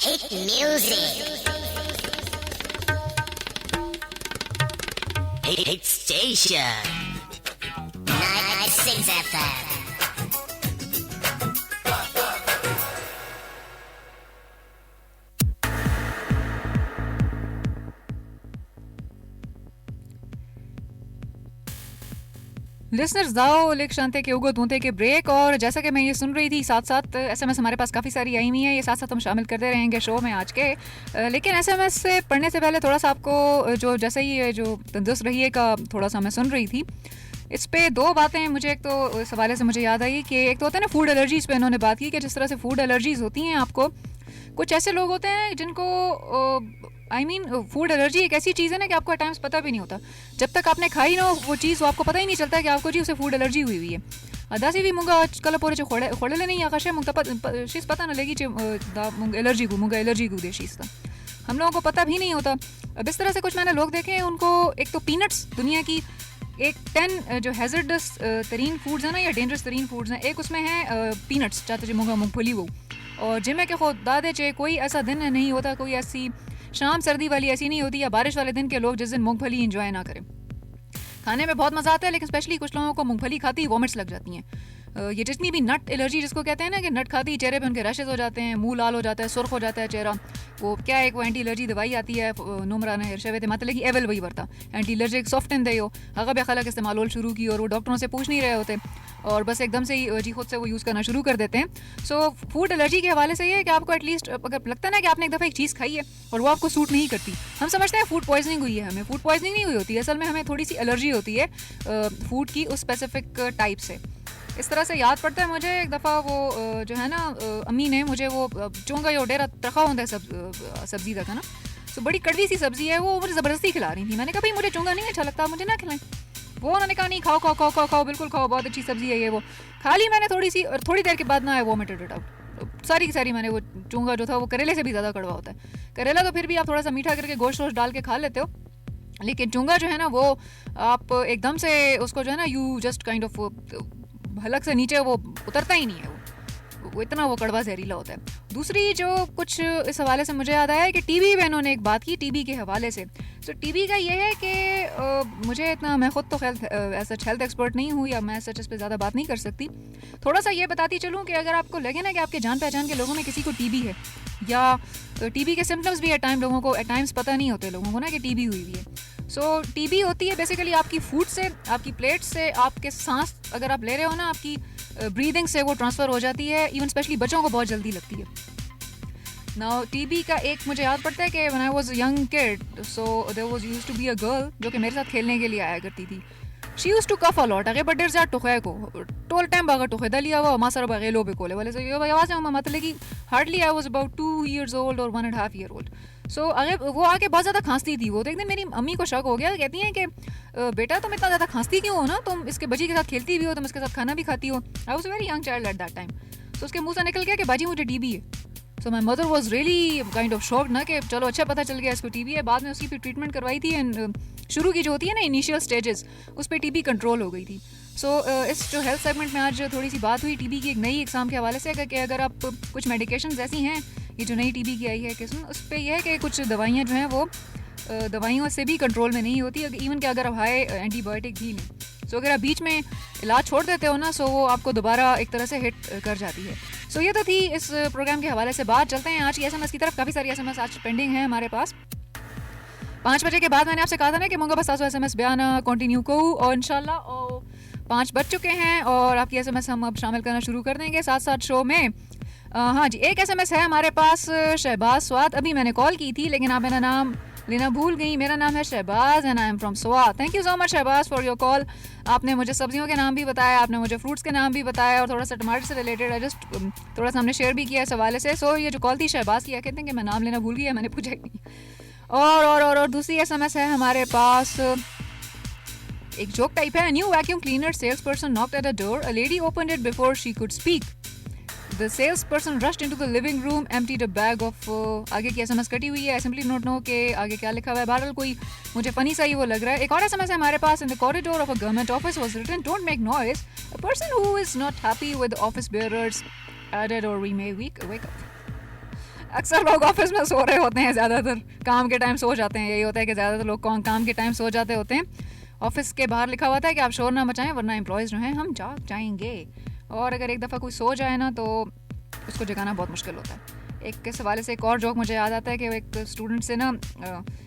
Hit music. Hit station. 96 FM. Listeners दाओ lake शांति के उगो धूंते के ब्रेक। और जैसा कि मैं ये सुन रही थी साथ साथ एसएमएस हमारे पास काफ़ी सारी आई हुई हैं, ये साथ साथ हम शामिल करते रहेंगे शो में आज के। लेकिन एसएमएस से पढ़ने से पहले थोड़ा सा आपको जो जैसे ही जो तंदुरुस्त रहिए का थोड़ा सा मैं सुन रही थी, इस पे दो बातें मुझे एक तो इस हवाले से मुझे याद आई कि एक तो होता है ना फूड एलर्जीज़ पे इन्होंने बात की कि जिस तरह से फूड एलर्जीज़ होती हैं आपको, कुछ ऐसे लोग होते हैं जिनको फूड एलर्जी एक ऐसी चीज़ है ना कि आपको एट टाइम्स पता भी नहीं होता। जब तक आपने खाई ना वो चीज़ आपको पता ही नहीं चलता कि आपको जी उसे फूड एलर्जी हुई हुई है। अदासी भी मुंगा आजकल पूरे जो खोड़े नहीं आकाश है मुंगा शीज़ पता ना लगी एलर्जी को दे शीज़ था हम लोगों को पता भी नहीं होता। अब इस तरह से कुछ मैंने लोग देखे हैं, उनको एक तो पीनट्स दुनिया की एक 10 जो हैजर्डस तरीन फूड्स हैं ना या डेंजरस तरीन फूड्स हैं, एक उसमें है पीनट्स चाहते जो मुंगा मूंगफली वो। और जिनमें के खुद दादे चे कोई ऐसा दिन नहीं होता, कोई ऐसी शाम सर्दी वाली ऐसी नहीं होती या बारिश वाले दिन के लोग जिस दिन मूंगफली एंजॉय ना करें। खाने में बहुत मज़ा आता है, लेकिन स्पेशली कुछ लोगों को मूंगफली खाती ही वॉमिट्स लग जाती हैं। ये जितनी भी नट एलर्जी जिसको कहते हैं ना कि नट खाती चेहरे पे उनके रशेज हो जाते हैं, मुंह लाल हो जाता है, सुर्ख हो जाता है चेहरा। वो क्या है, वो एंटी एलर्जी दवाई आती है नुमरा ने हिरशे थे मतलब कि एवल वही वर्ता एंटी एलर्जिक सॉफ्ट इन दे हो अगर खलक इस्तेमाल शुरू की और वो डॉक्टरों से पूछ नहीं रहे होते और बस एकदम से ही जी खुद से वो यूज़ करना शुरू कर देते हैं। सो फूड एलर्जी के हवाले से ये है कि आपको एटलीस्ट अगर लगता है ना कि आपने एक दफ़ा एक चीज़ खाई है और वो आपको सूट नहीं करती, हम समझते हैं फूड पॉइजनिंग हुई है, हमें फूड पॉइजनिंग नहीं हुई होती, असल में हमें थोड़ी सी एलर्जी होती है फूड की उस स्पेसिफिक टाइप से। इस तरह से याद पड़ता है मुझे एक दफ़ा वो जो है ना अम्मी ने मुझे वो चोंगा यो डेरा रखा होता है सब्जी तक है ना, तो बड़ी कड़वी सी सब्जी है, वो मुझे ज़बरदस्ती खिला रही थी। मैंने कहा भाई मुझे चोंगा नहीं अच्छा लगता, मुझे ना खिलाएं। वो उन्होंने कहा नहीं खाओ खाओ खाओ खाओ खाओ बिल्कुल खाओ, बहुत अच्छी सब्जी है ये वो। खा ली मैंने थोड़ी सी और थोड़ी देर के बाद ना वोमिटेड इट आउट सारी की सारी। मैंने वो चोंगा जो था वो करेले से भी ज़्यादा कड़वा होता है। करेला तो फिर भी आप थोड़ा सा मीठा करके गोश्त वोश्त डाल के खा लेते हो, लेकिन चोंगा जो है ना वो आप एकदम से उसको जो है ना यू जस्ट काइंड ऑफ हलक से नीचे वो उतरता ही नहीं है, वो इतना वो कड़वा जहरीला होता है। दूसरी जो कुछ इस हवाले से मुझे याद आया है कि टीबी पे इन्होंने एक बात की टीबी के हवाले से। तो टीबी का ये है कि मुझे इतना, मैं ख़ुद तो खैर ऐसा हेल्थ एक्सपर्ट नहीं हूँ या मैं सच इस पर ज़्यादा बात नहीं कर सकती। थोड़ा सा ये बताती चलूँ कि अगर आपको लगे ना कि आपके जान पहचान के लोगों में किसी को टीबी है या टीबी के सिम्टम्स भी लोगों को एट टाइम्स पता नहीं होते लोगों को ना कि टीबी हुई हुई है। सो टीबी होती है बेसिकली आपकी फूड से, आपकी प्लेट से, आपके सांस अगर आप ले रहे हो ना आपकी ब्रीदिंग से वो ट्रांसफ़र हो जाती है। इवन स्पेशली बच्चों को बहुत जल्दी लगती है। नाउ टीबी का एक मुझे याद पड़ता है कि when I was a young kid, so there was used to be a girl जो कि मेरे साथ खेलने के लिए आया करती थी। She used to cough a lot अगे बड्डेर जा टुखे को टोल टाइम बागा टुखे दलिया हुआ मासर बागे लो बेकोले वाले से ये आवाज़ है मतलब कि hardly I was about 2 years old और 1.5 year old। सो अगर वो आके बहुत ज़्यादा खांसती थी। वो तो एक दिन मेरी अम्मी को शक हो गया, कहती हैं कि बेटा तुम इतना ज़्यादा खांसती क्यों हो ना, तुम इसके बच्ची के साथ खेलती भी हो, तुम इसके साथ खाना भी खाती हो। I was very young child at that time. तो उसके मुंह से निकल गया कि बाजी मुझे टीबी है। So my mother was really kind of shocked ना कि चलो अच्छा पता चल गया इसको टीबी है। बाद में उसकी फिर ट्रीटमेंट करवाई थी एंड शुरू की जो होती है ना इनिशियल स्टेजेस उस पर टीबी कंट्रोल हो गई थी। सो इस जो हेल्थ सेगमेंट में आज थोड़ी सी बात हुई टीबी की एक नई एग्जाम के हवाले से कि अगर आप कुछ मेडिकेशन ऐसी हैं ये जो नई टीबी की आई है किस्म, उस पर यह है कि कुछ दवाइयाँ जो हैं वो दवाइयों से भी कंट्रोल में नहीं होती, इवन कि अगर आप हाई एंटीबायोटिक भी लें। सो अगर आप बीच में इलाज छोड़ देते हो ना सो वो आपको दोबारा एक तरह से हिट कर जाती है। सो ये तो थी इस प्रोग्राम के हवाले से बात। चलते हैं आज की एसएमएस की तरफ। काफ़ी सारी एसएमएस आज पेंडिंग है हमारे पास। 5 बजे के बाद मैंने आपसे कहा था ना कि मुंगा बस एसएमएस बयान कंटिन्यू करूँ और इंशाल्लाह 5 बज चुके हैं और आपकी एसएमएस हम अब शामिल करना शुरू कर देंगे साथ साथ शो में। हाँ जी, एक एसएमएस है हमारे पास शहबाज स्वाद। अभी मैंने कॉल की थी लेकिन आप मेरा नाम लेना भूल गई। मेरा नाम है Shahbaz and I am from Swat. Thank you so much Shahbaz for your call. आपने मुझे सब्जियों के नाम भी बताया, आपने मुझे फ्रूट्स के नाम भी बताया और थोड़ा सा टमाटर से रिलेटेड है जस्ट थोड़ा सा हमने शेयर भी किया इस हवाले से। सो ये जो कॉल थी शहबाज की, कहते हैं कि मैं नाम लेना भूल गया, मैंने पूछा ही नहीं। और दूसरी एसएमएस है हमारे पास, एक जोक टाइप है। New vacuum cleaner sales person knocked at a door, a lady opened it before she could speak, the sales person rushed into the living room, emptied a bag of. आगे की SMS कटी हुई है, I simply note no के आगे क्या लिखा हुआ है। बहरहाल कोई मुझे फनी सा ही वो लग रहा है। एक और एसएमएस है हमारे पास। In the corridor of a government office was written, don't make noise, a person who is not happy with office bearers added, और वी मे wake up. अक्सर लोग ऑफिस में सो रहे होते हैं, ज़्यादातर काम के टाइम सो जाते हैं। यही होता है कि ज़्यादातर लोग काम के टाइम सो जाते होते हैं। ऑफिस के बाहर लिखा हुआ था कि आप शोर ना मचाएं वरना एम्प्लॉयज़ जो हैं हम जाग जाएंगे। और अगर एक दफ़ा कोई सो जाए ना तो उसको जगाना बहुत मुश्किल होता है। एक किस हवाले से एक और जोक मुझे याद आता है कि एक स्टूडेंट से ना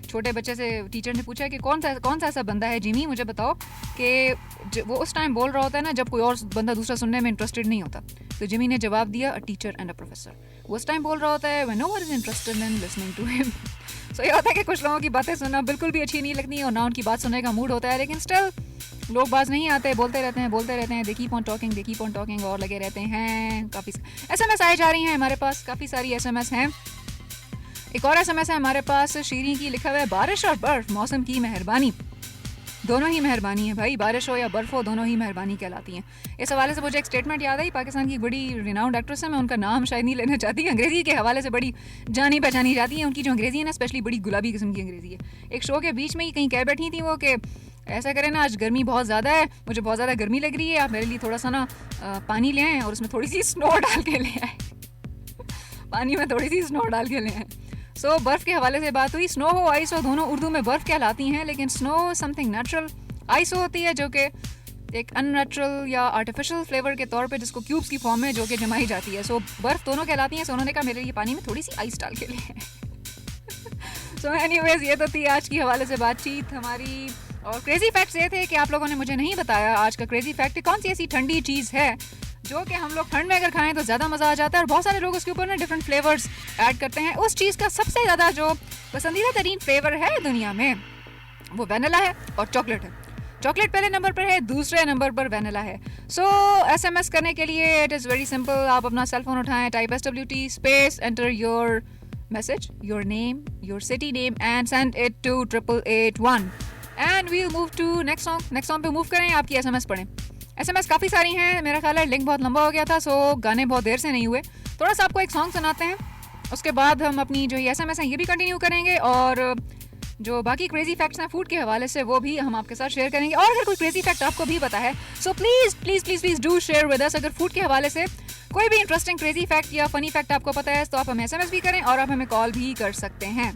छोटे बच्चे से टीचर ने पूछा कि कौन सा ऐसा बंदा है जिमी, मुझे बताओ, कि वो उस टाइम बोल रहा होता है ना जब कोई और बंदा दूसरा सुनने में इंटरेस्टेड नहीं होता। तो जिमी ने जवाब दिया, a teacher and a professor. वो उस टाइम बोल रहा होता है when no one is interested in listening to him. So ये होता है कि कुछ लोगों की बातें सुनना बिल्कुल भी अच्छी नहीं लगती और ना उनकी बात सुनने का मूड होता है, लेकिन स्टिल लोग बाज नहीं आते, बोलते रहते हैं, दे कीप ऑन टॉकिंग और लगे रहते हैं। काफ़ी SMS आए जा रही हैं हमारे पास, काफ़ी सारी SMS हैं। एक और SMS है हमारे पास शीरी की, लिखा हुआ है बारिश और बर्फ मौसम की मेहरबानी, दोनों ही मेहरबानी है भाई, बारिश हो या बर्फ हो दोनों ही मेहरबानी कहलाती हैं। इस हवाले से मुझे एक स्टेटमेंट याद आई, पाकिस्तान की एक बड़ी रिनाउंड एक्ट्रेस है, मैं उनका नाम शायद नहीं लेना चाहती, अंग्रेज़ी के हवाले से बड़ी जानी पहचानी जाती है। उनकी जो अंग्रेज़ी है ना स्पेशली बड़ी गुलाबी किस्म की अंग्रेज़ी है। एक शो के बीच में ही कहीं कह बैठी थी वो कि ऐसा करें ना, आज गर्मी बहुत ज़्यादा है, मुझे बहुत ज़्यादा गर्मी लग रही है, आप मेरे लिए थोड़ा सा ना पानी ले आएँ और उसमें थोड़ी सी स्नो डाल के ले आए। पानी में थोड़ी सी स्नो डाल के ले आए। सो बर्फ़ के हवाले से बात हुई। स्नो हो आइस हो दोनों उर्दू में बर्फ़ कहलाती हैं, लेकिन स्नो समथिंग नेचुरल, आइस होती है जो कि एक अननेचुरल या आर्टिफिशियल फ्लेवर के तौर पे जिसको क्यूब्स की फॉर्म में जो कि जमाई जाती है। सो बर्फ़ दोनों कहलाती हैं। सो उन्होंने कहा मेरे लिए पानी में थोड़ी सी आइस डाल के ले आए। सो एनीवेज ये तो थी आज की हवाले से बातचीत हमारी। और क्रेजी फैक्ट्स ये थे कि आप लोगों ने मुझे नहीं बताया आज का क्रेजी फैक्ट कौन सी ऐसी ठंडी चीज़ है जो कि हम लोग ठंड में अगर खाएं तो ज़्यादा मज़ा आ जाता है, और बहुत सारे लोग उसके ऊपर ना डिफरेंट फ्लेवर्स ऐड करते हैं। उस चीज़ का सबसे ज़्यादा जो पसंदीदा तरीन फ्लेवर है दुनिया में वो वैनिला है और चॉकलेट है। चॉकलेट पहले नंबर पर है, दूसरे नंबर पर वैनिला है। सो SMS करने के लिए इट इज़ वेरी सिंपल, आप अपना सेल फोन उठाएं, type SWT space enter your message, your name, your city name and send it to 8881 and we'll move to next song. Next song पे move करें, आपकी SMS पढ़ें। SMS काफ़ी सारी हैं, मेरा ख्याल है लिंक बहुत लंबा हो गया था, सो गाने बहुत देर से नहीं हुए। थोड़ा सा आपको एक सॉन्ग सुनाते हैं, उसके बाद हम अपनी जो ये SMS हैं ये भी कंटिन्यू करेंगे, और जो बाकी क्रेजी फैक्ट्स हैं फूड के हवाले से वो भी हम आपके साथ शेयर करेंगे। और अगर कोई क्रेजी फैक्ट आपको भी पता है so please do share with us. अगर फूड के हवाले से कोई भी इंटरेस्टिंग क्रेजी फैक्ट या फनी फैक्ट आपको पता है तो आप हमें SMS भी करें और आप हमें कॉल भी कर सकते हैं।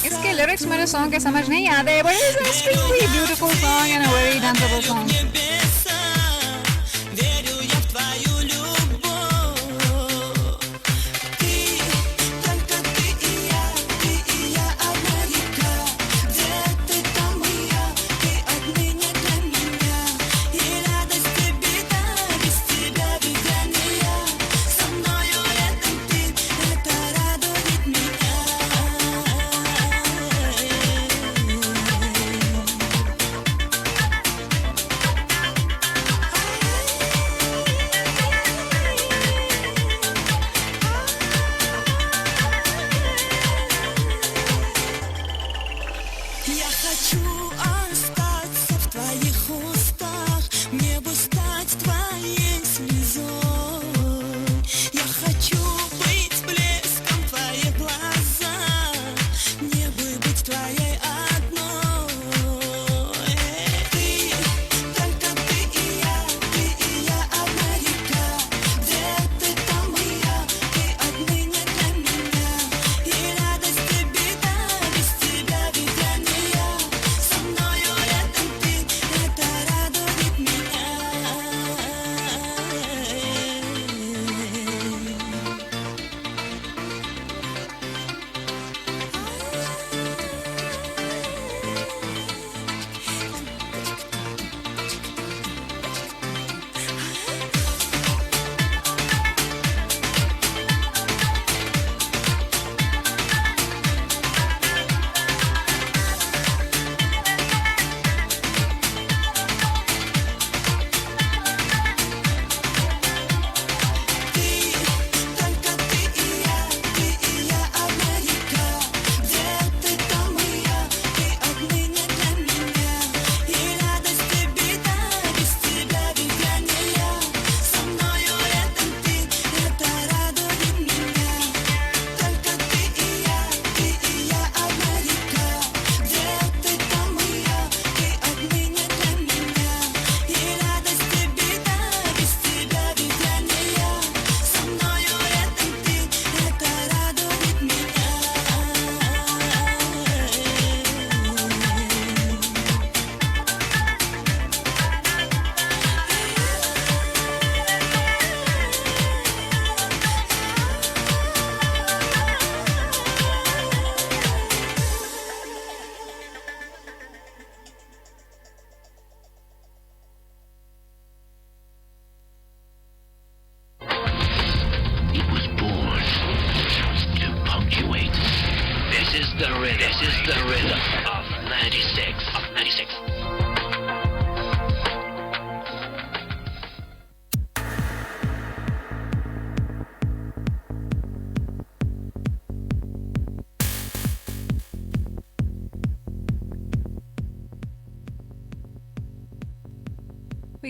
इसके लिरिक्स मेरे सॉन्ग के समझ नहीं आते, but it's a extremely beautiful song and a very danceable song.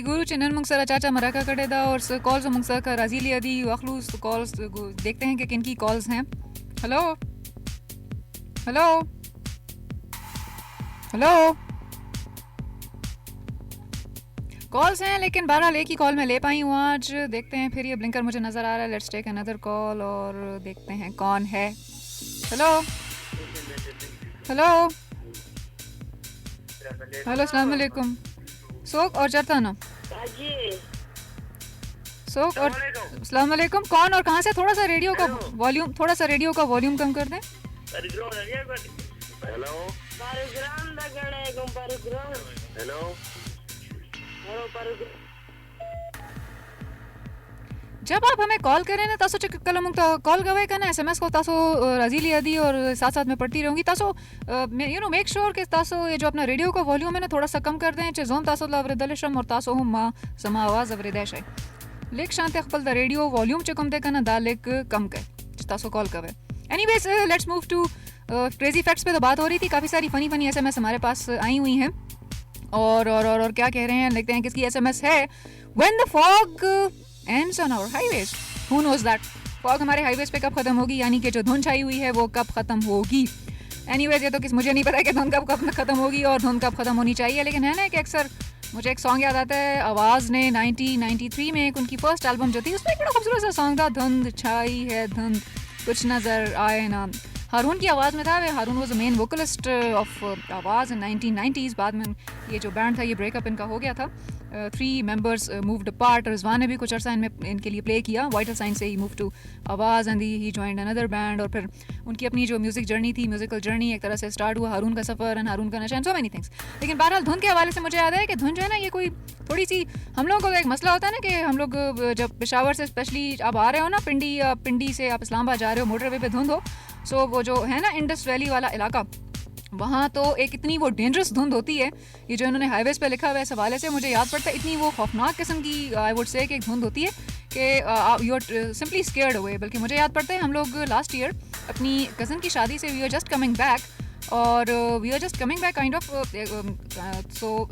Guru Chinan Mungsara Chacha Maraka Kadeda और कॉल्स मुंगसर का राजीली अदी वखलूस कॉल्स देखते हैं कि किन की कॉल्स हैं. हेलो हेलो हेलो कॉल्स हैं लेकिन 12 एक ही कॉल में ले पाई हूँ आज. देखते हैं फिर ये ब्लिंकर मुझे नजर आ रहा है. लेट्स टेक अनदर कॉल और देखते हैं कौन है. हेलो हेलो हेलो अस्सलाम वालेकुम. सोक और चरता ना सोक और अस्सलाम वालेकुम. कौन और कहाँ से? थोड़ा सा रेडियो का वॉल्यूम कम कर दें. जब आप हमें कॉल करें ना तासो कल कॉल गवे का ना एसएमएस को तासो राजीली अदी और साथ साथ में पढ़ती रहूंगी. तासो मेक श्योर कि तासो ये जो अपना रेडियो का वॉल्यूम है ना थोड़ा सा कम कर दें. जोम तासो लवरदलशम और तासो हम मां समा आवाज अवरदेश है लेक शांति खपल द रेडियो वॉल्यूम चकम ते कना दालेक कम कर तासो कॉल कवे. Anyways let's move to crazy facts पे तो बात हो रही थी. काफी सारी फनी एसएमएस हमारे पास आई हुई हैं और क्या कह रहे हैं. देखते हैं किसकी एसएमएस है. When the fog ends on our highways, who knows that? Fog हमारे हाईवेज पे कब खत्म होगी, यानी कि जो धुंध छाई हुई है वो कब खत्म होगी. एनीवेज ये तो मुझे नहीं पता कि धुंध कब खत्म होगी और धुंध कब खत्म होनी चाहिए. लेकिन है ना कि अक्सर मुझे एक सॉन्ग याद आता है. आवाज़ ने 1993 में एक उनकी फर्स्ट एल्बम जो थी उसमें एक बड़ा खूबसूरत सा सॉन्ग था. धुंध छाई है धुंध कुछ नज़र आए ना. हारून की आवाज़ में था. हारून वॉज मेन वोकलिस्ट ऑफ आवाज़ इन 1990s. बाद में ये जो बैंड था ये ब्रेकअप इनका हो गया था. 3 members moved apart. रिजवान ने भी कुछ अर्सा इनके लिए प्ले किया. वाइटल साइन से ही मूव टू आवाज़ and he joined another band. और फिर उनकी अपनी जो म्यूजिक जर्नी थी, म्यूजिकल जर्नी एक तरह से स्टार्ट हुआ. हारून का सफ़र एंड हारून का नशा एंड सो मेनी थिंग्स. लेकिन बहरहाल धुन के हवाले से मुझे याद है कि धुन जो है ना ये कोई थोड़ी सी हम लोगों को तो एक मसला होता है ना कि हम लोग जब पेशावर से स्पेशली आप आ रहे हो ना पिंडी से आप इस्लामाबाद जा रहे हो, मोटरवे पे धुंध हो. सो वो जो है ना इंडस वैली वाला इलाका वहाँ तो एक इतनी वो डेंजरस धुंध होती है. ये जो इन्होंने हाईवेज पे लिखा हुआ है इस हवाले से मुझे याद पड़ता है. इतनी वो खौफनाक किस्म की आई वुड से कि एक धुंध होती है कि you are simply scared away. बल्कि मुझे याद पड़ता है हम लोग लास्ट ईयर अपनी कज़न की शादी से we are just coming back kind of. So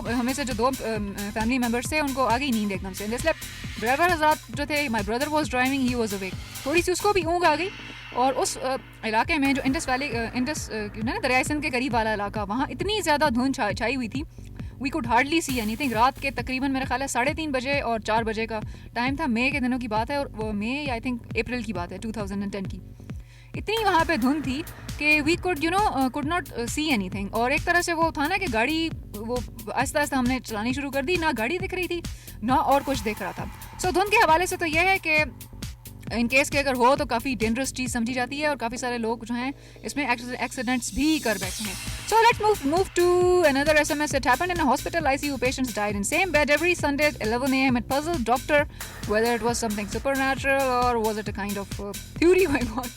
हमें से जो 2 फैमिली मेम्बर्स थे उनको आ गई नींद एकदम से. इसलिए ड्राइवर हज़रात जो थे, my brother was driving, he was awake. थोड़ी सी उसको भी ऊँग आ गई. और उस इलाके में जो इंडस वैली दरियाई सिंध के करीब वाला इलाका, वहाँ इतनी ज़्यादा धुंध छाई हुई थी. We could hardly see anything. रात के तकरीबन मेरा ख्याल है 3:30 बजे और 4 बजे का टाइम था. मई के दिनों की बात है और वो मई आई थिंक अप्रैल की बात है 2010 की. इतनी वहाँ पे धुंध थी कि we could not see anything. और एक तरह से वो था ना कि गाड़ी वो आहिस्ता आहिस्ता हमने चलानी शुरू कर दी. ना गाड़ी दिख रही थी ना और कुछ दिख रहा था. सो धुंध के हवाले से तो यह है कि इन केस के अगर हो तो काफ़ी डेंजरस चीज़ समझी जाती है और काफ़ी सारे लोग जो हैं इसमें एक्सीडेंट्स भी कर बैठे हैं. So let's move to another SMS. It happened in a hospital. ICU patients died in same bed every Sunday at 11 a.m. It puzzled doctor whether it was something supernatural or was it a kind of theory going on.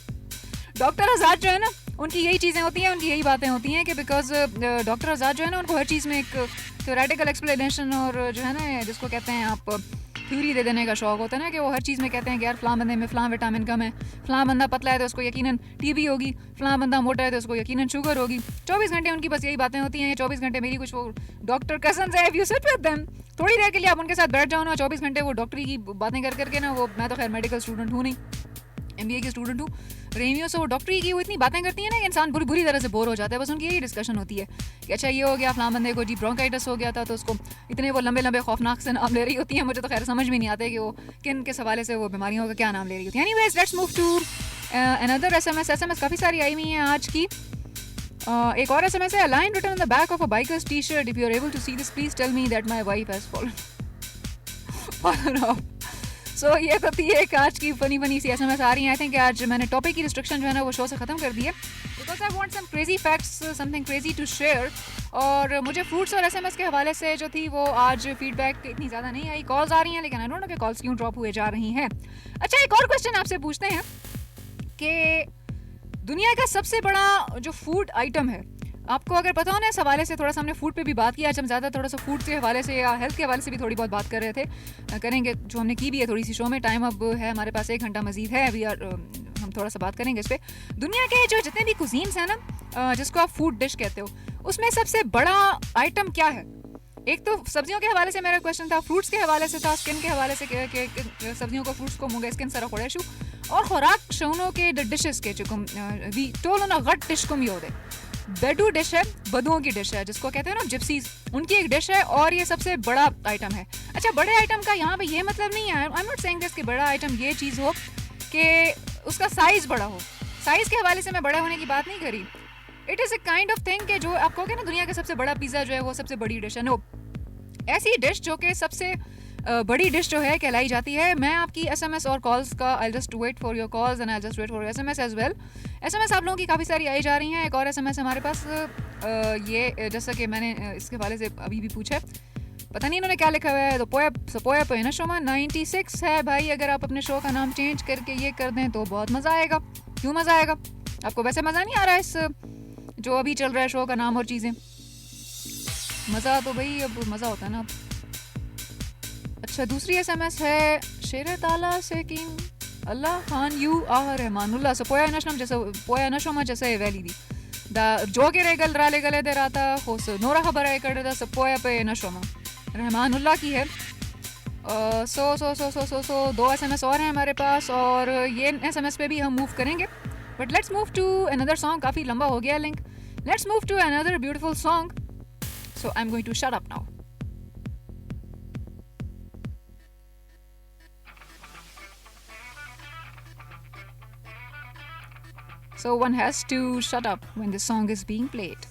Doctor Azad जो है ना उनकी यही चीज़ें होती हैं, उनकी यही बातें होती हैं कि बिकॉज डॉक्टर आज़ाद जो है ना उनको हर चीज़ में एक थ्योरेटिकल एक्सप्लेनेशन और जो है ना जिसको कहते हैं आप थ्योरी दे देने का शौक होता है ना कि वो हर चीज़ में कहते हैं कि यार फ़लाँ बंदे में फ़लाँ विटामिन कम है, फ़लाँ बंदा पतला है तो उसको यकीनन टीबी होगी, फ़लाँ बंदा मोटा है तो उसको यकीनन शुगर होगी. 24 घंटे उनकी बस यही बातें होती हैं. 24 घंटे मेरी कुछ वो डॉक्टर कज़न्स है, if you sit with them थोड़ी देर के लिए आप उनके साथ बैठ जाओ ना, 24 घंटे वो डॉक्टरी की बातें कर करके ना, वो मैं तो खैर मेडिकल स्टूडेंट हूँ नहीं, MBA की स्टूडेंट हूँ रेमियो. से वो डॉक्टरी की वो इतनी बातें करती है ना कि इंसान बुरी तरह से बोर हो जाता है. बस उनकी यही डिस्कशन होती है कि अच्छा ये हो गया, फ़लाँ बंदे को जी ब्रोंकाइटिस हो गया था तो उसको इतने वो लंबे खौफनाक से नाम ले रही होती हैं. मुझे तो खैर समझ में नहीं आता कि वो किस हवाले से वो बीमारियों का क्या नाम ले रही होती है. Anyways let's move to another SMS काफ़ी सारी आई हुई हैं आज की. एक और SMS है. Line written on the back of a biker's T shirt. If you are able to see this please tell me that my wife has fallen off. So ये तो थी एक आज की फनी सी SMS आ रही है. आई थिंक आज मैंने टॉपिक की रिस्ट्रिक्शन जो है ना वो शो से ख़त्म कर दी है because I want some crazy facts, something crazy to share. और मुझे फ्रूट्स और SMS के हवाले से जो थी वो आज फीडबैक इतनी ज़्यादा नहीं आई. कॉल्स आ रही हैं लेकिन आई डोंट नो कि कॉल्स क्यों ड्रॉप हुए जा रही हैं. अच्छा एक और क्वेश्चन आपसे पूछते हैं कि दुनिया का सबसे बड़ा जो फूड आइटम है, आपको अगर पता हो ना इस हवाले से, थोड़ा सा हमने फूड पे भी बात किया. आज हम ज़्यादा थोड़ा सा फूड के हवाले से या हेल्थ के हवाले से भी थोड़ी बहुत बात कर रहे थे, करेंगे जो हमने की भी है थोड़ी सी शो में. टाइम अब है हमारे पास 1 घंटा मजीद है. अभी हम थोड़ा सा बात करेंगे इस पर. दुनिया के जो जितने भी कुजीन्स हैं ना जिसको आप फूड डिश कहते हो, उसमें सबसे बड़ा आइटम क्या है? एक तो सब्जियों के हवाले से मेरा क्वेश्चन था, फ्रूट्स के हवाले से था, स्किन के हवाले से सब्जियों को फ्रूट्स को मुगे स्किन सरा खोड़ेशु और खुराक शौनों के डिशेस के चुकुम वी टोल ना गट डिश कुम योदे बेडू डिश है, बदुओं की डिश है जिसको कहते हैं ना जिप्सीज, उनकी एक डिश है और ये सबसे बड़ा आइटम है। अच्छा, बड़े आइटम का यहाँ पे ये मतलब नहीं है, I am not saying this कि बड़ा आइटम ये चीज़ हो कि उसका साइज बड़ा हो, साइज के हवाले से मैं बड़ा होने की बात नहीं करी। It is a kind of thing कि जो आप कहोगे ना दुनिया का सबसे बड़ा पिज़्ज़ा जो है वो सबसे बड़ी डिश है, नो, ऐसी डिश जो कि सबसे बड़ी डिश जो है कहलाई जाती है। मैं आपकी एसएमएस और कॉल्स का I just wait for your calls and I just wait for your SMS as well. SMS आप लोगों की काफ़ी सारी आई जा रही हैं। एक और एसएमएस हमारे पास ये जैसा कि मैंने इसके हवाले से अभी भी पूछा, पता नहीं इन्होंने क्या लिखा हुआ है, तो पोया पे ना शोमा 96 है भाई। अगर आप अपने शो का नाम चेंज करके ये कर दें तो बहुत मज़ा आएगा। क्यों मज़ा आएगा? आपको वैसे मज़ा नहीं आ रहा है इस जो अभी चल रहा है शो का नाम और चीज़ें? मज़ा तो भाई अब मज़ा होता है ना। अच्छा, दूसरी एसएमएस है शेर ताला से किंग अल्लाह खान यू आह रहमानुल्लाह से पोया नशोमा जैसे वैली दी दा जो के रेगल राले गले दे रहा था होस नोरा खबर है कर दा पोया पे नशोमा रहमानुल्लाह की है। सो दो एसएमएस और हैं हमारे पास और ये एसएमएस पे भी हम मूव करेंगे, but let's move to another song. काफ़ी लंबा हो गया link. Let's move to another beautiful song. So I am going to shut up now. So one has to shut up when the song is being played.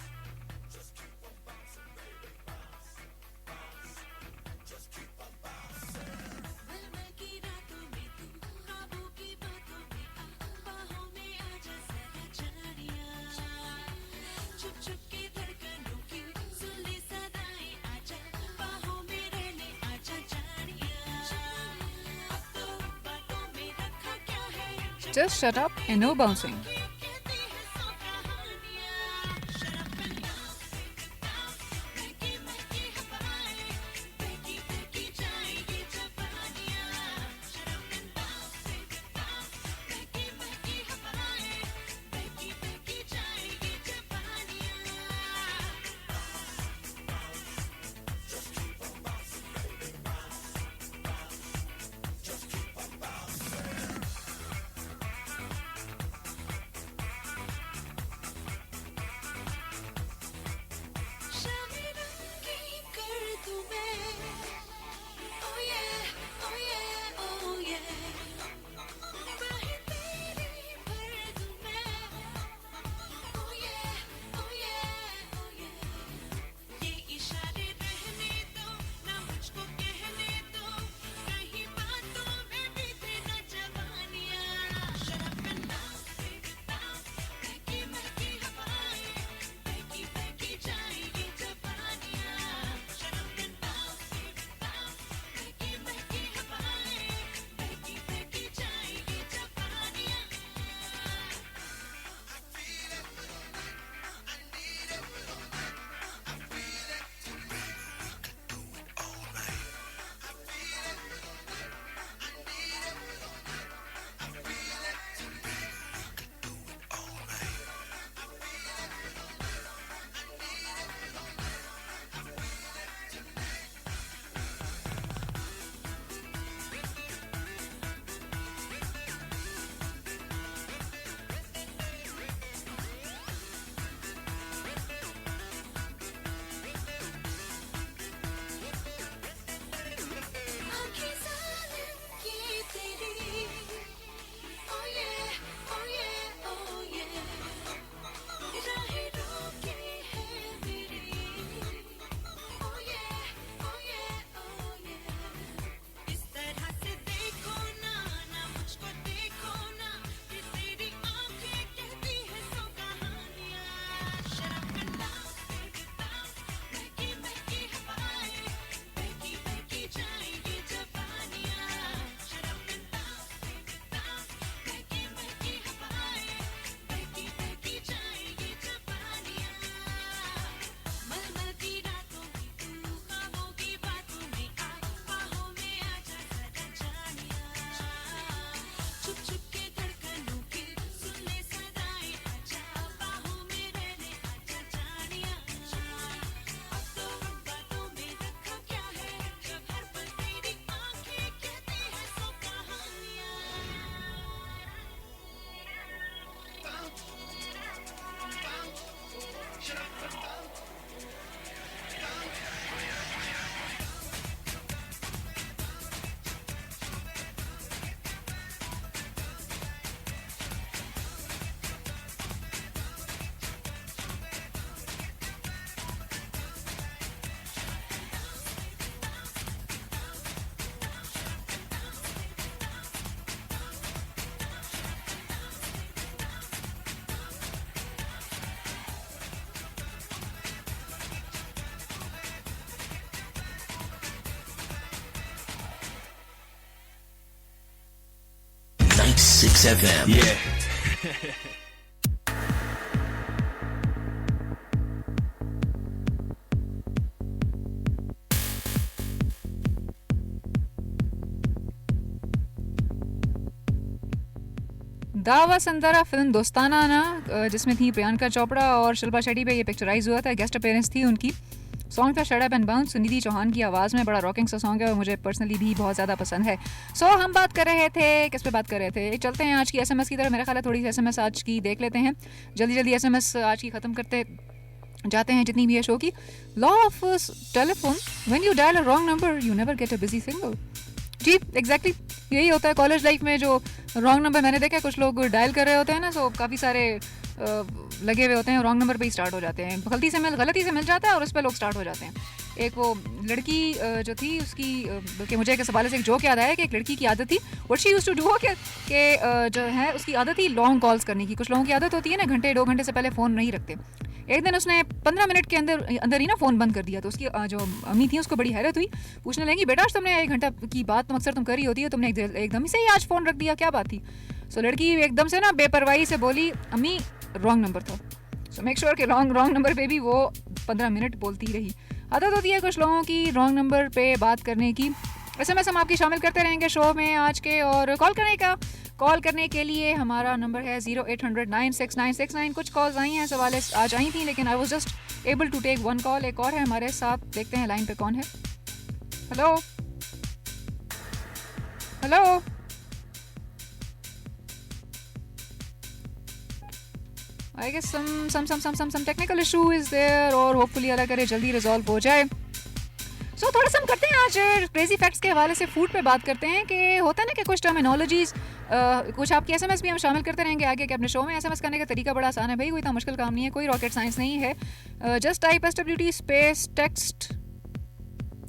Just shut up and no bouncing. 96 FM. Yeah. दावा संदारा film दोस्ताना ना जिसमें थी प्रियंका चोपड़ा और शिल्पा शेट्टी पे ये picturise हुआ था, गेस्ट अपीयरेंस थी उनकी। सॉन्ग था shut up and bounce, Sunidhi Chauhan की आवाज़ में, बड़ा रॉकिंग सा सॉन्ग है और मुझे पर्सनली भी बहुत ज़्यादा पसंद है। सो हम बात कर रहे थे, किस पे बात कर रहे थे, चलते हैं आज की एसएमएस की तरफ। मेरा ख्याल है थोड़ी सी एसएमएस आज की देख लेते हैं, जल्दी जल्दी एसएमएस आज की ख़त्म करते जाते हैं जितनी भी है शो की। Law of telephone, when you dial a wrong number you never get a busy single. जी एग्जैक्टली यही होता है कॉलेज लाइफ में। जो रॉन्ग नंबर मैंने देखा है, कुछ लोग डायल कर रहे होते हैं ना, सो काफ़ी सारे लगे हुए होते हैं, रॉन्ग नंबर पे ही स्टार्ट हो जाते हैं। गलती से मिल जाता है और उस पर लोग स्टार्ट हो जाते हैं। एक वो लड़की जो थी उसकी, बल्कि मुझे एक सवाल से एक जोक याद आया कि एक लड़की की आदत थी, what she used to do कि जो है उसकी आदत थी लॉन्ग कॉल्स करने की। कुछ लोगों की आदत होती है ना, घंटे 2 घंटे से पहले फ़ोन नहीं रखते। एक दिन उसने 15 मिनट के अंदर ही ना फ़ोन बंद कर दिया। तो उसकी जो अम्मी थी उसको बड़ी हैरत हुई, पूछने लगी बेटा आज तुमने 1 घंटा की बात तो अक्सर तुम कर ही होती है, तुमने एकदम से ही आज फ़ोन रख दिया, क्या बात थी? सो लड़की एकदम से ना बेपरवाही से बोली अम्मी रॉन्ग नंबर था। सो मेक श्योर कि रॉन्ग नंबर पे भी वो 15 मिनट बोलती रही। आदत होती है कुछ लोगों की रॉन्ग नंबर पे बात करने की। एसएमएस हम आपकी शामिल करते रहेंगे शो में आज के, और कॉल करने के लिए हमारा नंबर है 0800-96969। कुछ कॉल्स आई हैं, सवाल आज आई थी, लेकिन I was just able to take one call. एक और है हमारे साथ, देखते हैं लाइन पे कौन है। Hello hello I guess some technical issue is there, और hopefully अल्लाह करे जल्दी रिजॉल्व हो जाए। सो थोड़ा सा हम करते हैं आज क्रेजी फैक्ट्स के हवाले से फूड पे बात करते हैं कि होता है ना कि कुछ टर्मिनोलॉजीज, कुछ आपकी एसएमएस भी हम शामिल करते रहेंगे आगे के अपने शो में। एसएमएस करने का तरीका बड़ा आसान है भाई, कोई इतना मुश्किल काम नहीं है, कोई रॉकेट साइंस नहीं है। Just type SWT space text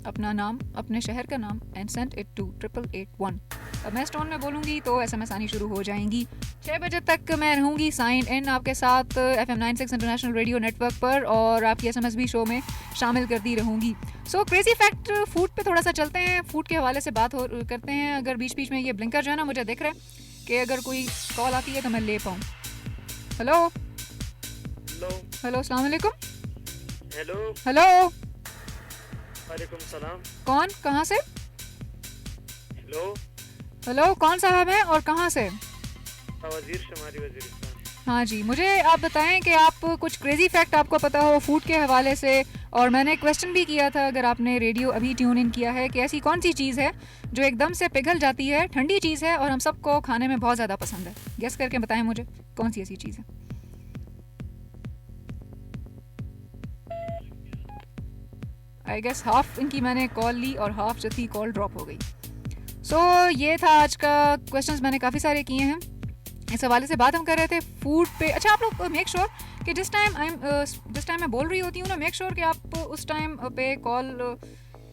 अपना नाम, अपने शहर का नाम एंड सेंड इट टू 8881। अब मैं स्टोन में बोलूँगी तो एसएमएस आनी शुरू हो जाएंगी। 6 बजे तक मैं रहूँगी साइन इन आपके साथ FM 96 इंटरनेशनल रेडियो नेटवर्क पर, और आपकी एसएमएस भी शो में शामिल करती रहूँगी। सो क्रेजी फैक्ट फूड पे थोड़ा सा चलते हैं, फूड के हवाले से बात करते हैं। अगर बीच बीच में ये ब्लिंकर जो है ना, मुझे दिख रहा है कि अगर कोई कॉल आती है तो मैं ले पाऊँ। हेलो अस्सलाम वालेकुम। हेलो वालेकुम सलाम। कौन, कहाँ से? हेलो कौन साहब हैं और कहाँ से? वजीर शमारी, वजीरिस्तान। हाँ जी, मुझे आप बताएं कि आप कुछ क्रेजी फैक्ट आपको पता हो फूड के हवाले से। और मैंने क्वेश्चन भी किया था, अगर आपने रेडियो अभी ट्यून इन किया है, कि ऐसी कौन सी चीज़ है जो एकदम से पिघल जाती है, ठंडी चीज़ है और हम सबको खाने में बहुत ज़्यादा पसंद है। गेस करके बताएं मुझे कौन सी ऐसी चीज़ है। आई गेस हाफ इनकी मैंने कॉल ली और हाफ जो थी कॉल ड्रॉप हो गई। सो ये था आज का क्वेश्चंस, मैंने काफ़ी सारे किए हैं। इस हवाले से बात हम कर रहे थे फूड पे। अच्छा, आप लोग मेक श्योर कि जिस टाइम मैं बोल रही होती हूँ ना, मेक श्योर कि आप उस टाइम पे कॉल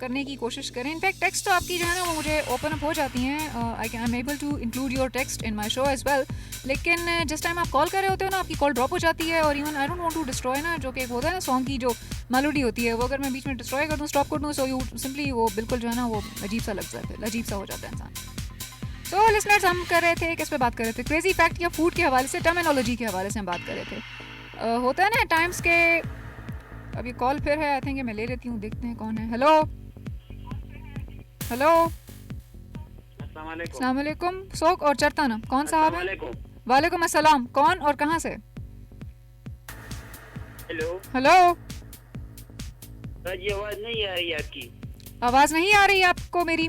करने की कोशिश करें। इनफैक्ट टेक्स्ट आपकी जो है ना वो मुझे ओपन अप हो जाती हैं, I am able to include your text in my show as well. लेकिन जिस टाइम आप कॉल कर रहे होते हो ना, आपकी कॉल ड्रॉप हो जाती है। और even I don't want to destroy ना, जो कि एक होता है ना सॉन्ग की जो मेलोडी होती है, वो अगर मैं बीच में डिस्ट्रॉय कर दूँ, स्टॉप कर दूँ, सो यू सिंपली वो बिल्कुल जो है ना वो अजीब सा लग जाता है, अजीब सा हो जाता है इंसान। सो लिसनर्स, हम कर रहे थे, किस पे बात कर रहे थे? क्रेजी फैक्ट या फूड के हवाले से, टर्मिनोलॉजी के हवाले से हम बात कर रहे थे। होता है ना टाइम्स के। अब ये कॉल फिर है, आई थिंक मैं ले लेती हूँ, देखते हैं कौन है। हेलो अस्सलाम वालेकुम। सोक और चरताना, कौन साहब है? वालेकुम अस्सलाम। कौन और कहाँ से? हेलो ये आवाज नहीं आ रही है आपकी? आवाज़ नहीं आ रही है आपको मेरी?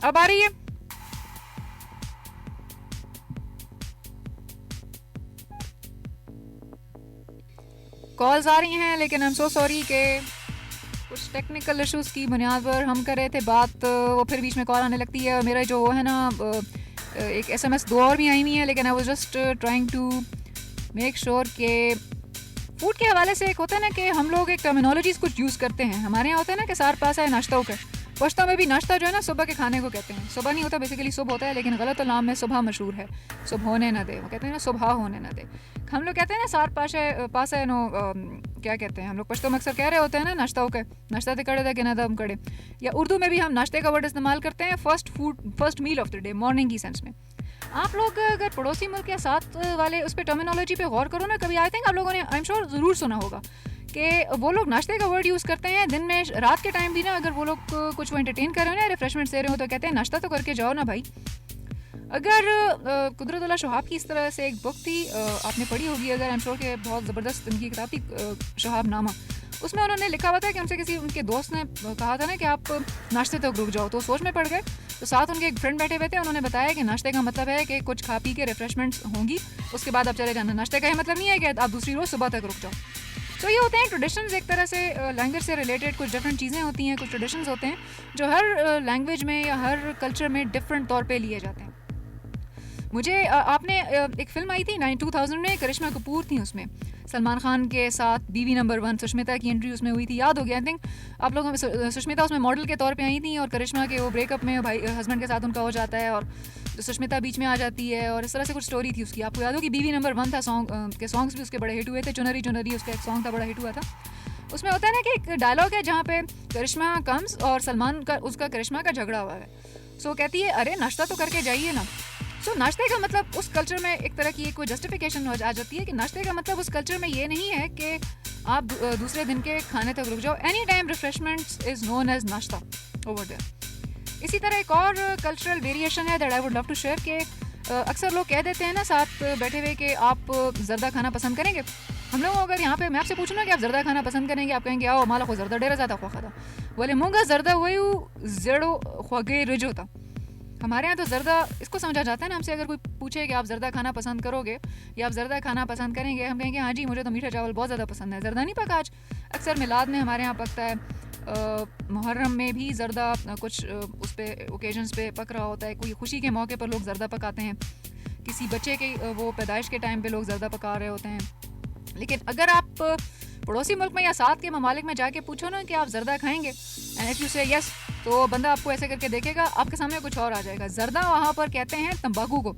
अब आ रही है? कॉल्स आ रही हैं, लेकिन आई एम सो सॉरी के कुछ टेक्निकल इश्यूज़ की बुनियाद पर हम कर रहे थे बात, वो फिर बीच में कॉल आने लगती है। मेरा जो है ना एक एसएमएस 2 और भी आई हुई हैं, लेकिन I was just trying to make sure के फूड के हवाले से एक होता है ना कि हम लोग एक टर्मिनोलॉजीज कुछ यूज़ करते हैं। हमारे यहाँ होता है ना कि सार पास है नाश्ता होकर, पश्तो में भी नाश्ता जो है ना सुबह के खाने को कहते हैं। सुबह नहीं होता, बेसिकली सुबह होता है, लेकिन गलत नाम में सुबह मशहूर है। सुबह होने ना दे, वो कहते हैं ना सुबह होने ना दे। हम लोग कहते हैं ना सार पास है नो, क्या कहते हैं हम लोग पश्तो में अक्सर कह रहे होते हैं ना नाश्ता होकर, नाश्ता तो कड़े था कि ना दम कड़े। या उर्दू में भी हम नाश्ते का वर्ड इस्तेमाल करते हैं first meal of the day, morning की सेंस में। आप लोग अगर पड़ोसी मुल्क या साथ वाले उस पर टर्मिनोलॉजी पे गौर करो ना कभी, आई थिंक आप लोगों ने आई एम श्योर ज़रूर सुना होगा कि वो लोग नाश्ते का वर्ड यूज़ करते हैं दिन में, रात के टाइम भी ना, अगर वो लोग कुछ वो एंटरटेन कर रहे हो ना, रिफ्रेशमेंट्स दे रहे हो, तो कहते हैं नाश्ता तो करके जाओ ना भाई। अगर कुदरतुल्लाह शहाब की इस तरह से एक बुक थी, आपने पढ़ी होगी अगर, आई एम श्योर के बहुत ज़बरदस्त उनकी किताब थी शहाब नामा, उसमें उन्होंने लिखा हुआ था कि उनसे किसी उनके दोस्त ने कहा था ना कि आप नाश्ते तक रुक जाओ, तो सोच में पड़ गए। तो साथ उनके एक फ्रेंड बैठे हुए थे, उन्होंने बताया कि नाश्ते का मतलब है कि कुछ खा पी के रिफ्रेशमेंट्स होंगी, उसके बाद आप चले जाना। नाश्ते का ये मतलब नहीं है कि आप दूसरी रोज़ सुबह तक रुक जाओ। तो ये होते हैं ट्रेडिशंस, एक तरह से लैंग्वेज से रिलेटेड कुछ डिफरेंट चीज़ें होती हैं, कुछ ट्रेडिशंस होते हैं जो हर लैंग्वेज में या हर कल्चर में डिफरेंट तौर पे लिए जाते हैं। मुझे आपने एक फ़िल्म आई थी 2000 में, करिश्मा कपूर थी उसमें, सलमान खान के साथ बीवी नंबर 1, सुष्मिता की एंट्री उसमें हुई थी, याद हो गया आई थिंक आप लोगों में। सुष्मिता उसमें मॉडल के तौर पे आई थी और करिश्मा के वो ब्रेकअप में भाई हस्बैंड के साथ उनका हो जाता है और सुष्मिता बीच में आ जाती है, और इस तरह से कुछ स्टोरी थी उसकी। आपको याद हो कि बीवी नंबर 1 था सॉन्ग, के सॉन्ग्स भी उसके बड़े हिट हुए थे। चुनरी चुनरी उसका एक सॉन्ग था, बड़ा हिट हुआ था। उसमें होता है ना कि एक डायलॉग है जहाँ पे करिश्मा कम्स और सलमान का उसका करिश्मा का झगड़ा हुआ है। सो कहती है अरे नाश्ता तो करके जाइए ना। सो नाश्ते का मतलब उस कल्चर में एक तरह की कोई जस्टिफिकेशन आ जाती है कि नाश्ते का मतलब उस कल्चर में ये नहीं है कि आप दूसरे दिन के खाने तक रुक जाओ। Any time refreshments is known as nashta over there. इसी तरह एक और कल्चरल वेरिएशन है that I would love to share के अक्सर लोग कह देते हैं ना साथ बैठे हुए कि आप जर्दा खाना पसंद करेंगे। हम लोग अगर यहाँ पे मैं आपसे पूछूँ ना कि आप जर्दा खाना पसंद करेंगे, आप कहेंगे आओ माला को जर्दा डेरा ज़्यादा ख्वा खाता बोले मूंगा जर्दा वही जड़ो ख्वागे रिजो था। हमारे यहाँ तो जर्दा इसको समझा जाता है ना, हमसे अगर कोई पूछे कि आप जर्दा खाना पसंद करोगे या आप जर्दा खाना पसंद करेंगे, हम कहेंगे हाँ जी मुझे तो मीठा चावल बहुत ज़्यादा पसंद है। जर्दा नहीं पका आज, अक्सर मिलाद में हमारे यहाँ पकता है, मुहर्रम में भी जर्दा कुछ उस पर ओकेजन्स पे पक रहा होता है, कोई खुशी के मौके पर लोग जर्दा पकाते हैं, किसी बच्चे के वो पैदाइश के टाइम पे लोग जर्दा पका रहे होते हैं। लेकिन अगर आप पड़ोसी मुल्क में या साथ के ममालिक में जाके पूछो ना कि आप जर्दा खाएंगे, एंड इफ़ यू से यस, तो बंदा आपको ऐसे करके देखेगा, आपके सामने कुछ और आ जाएगा। जर्दा वहाँ पर कहते हैं तंबाकू को।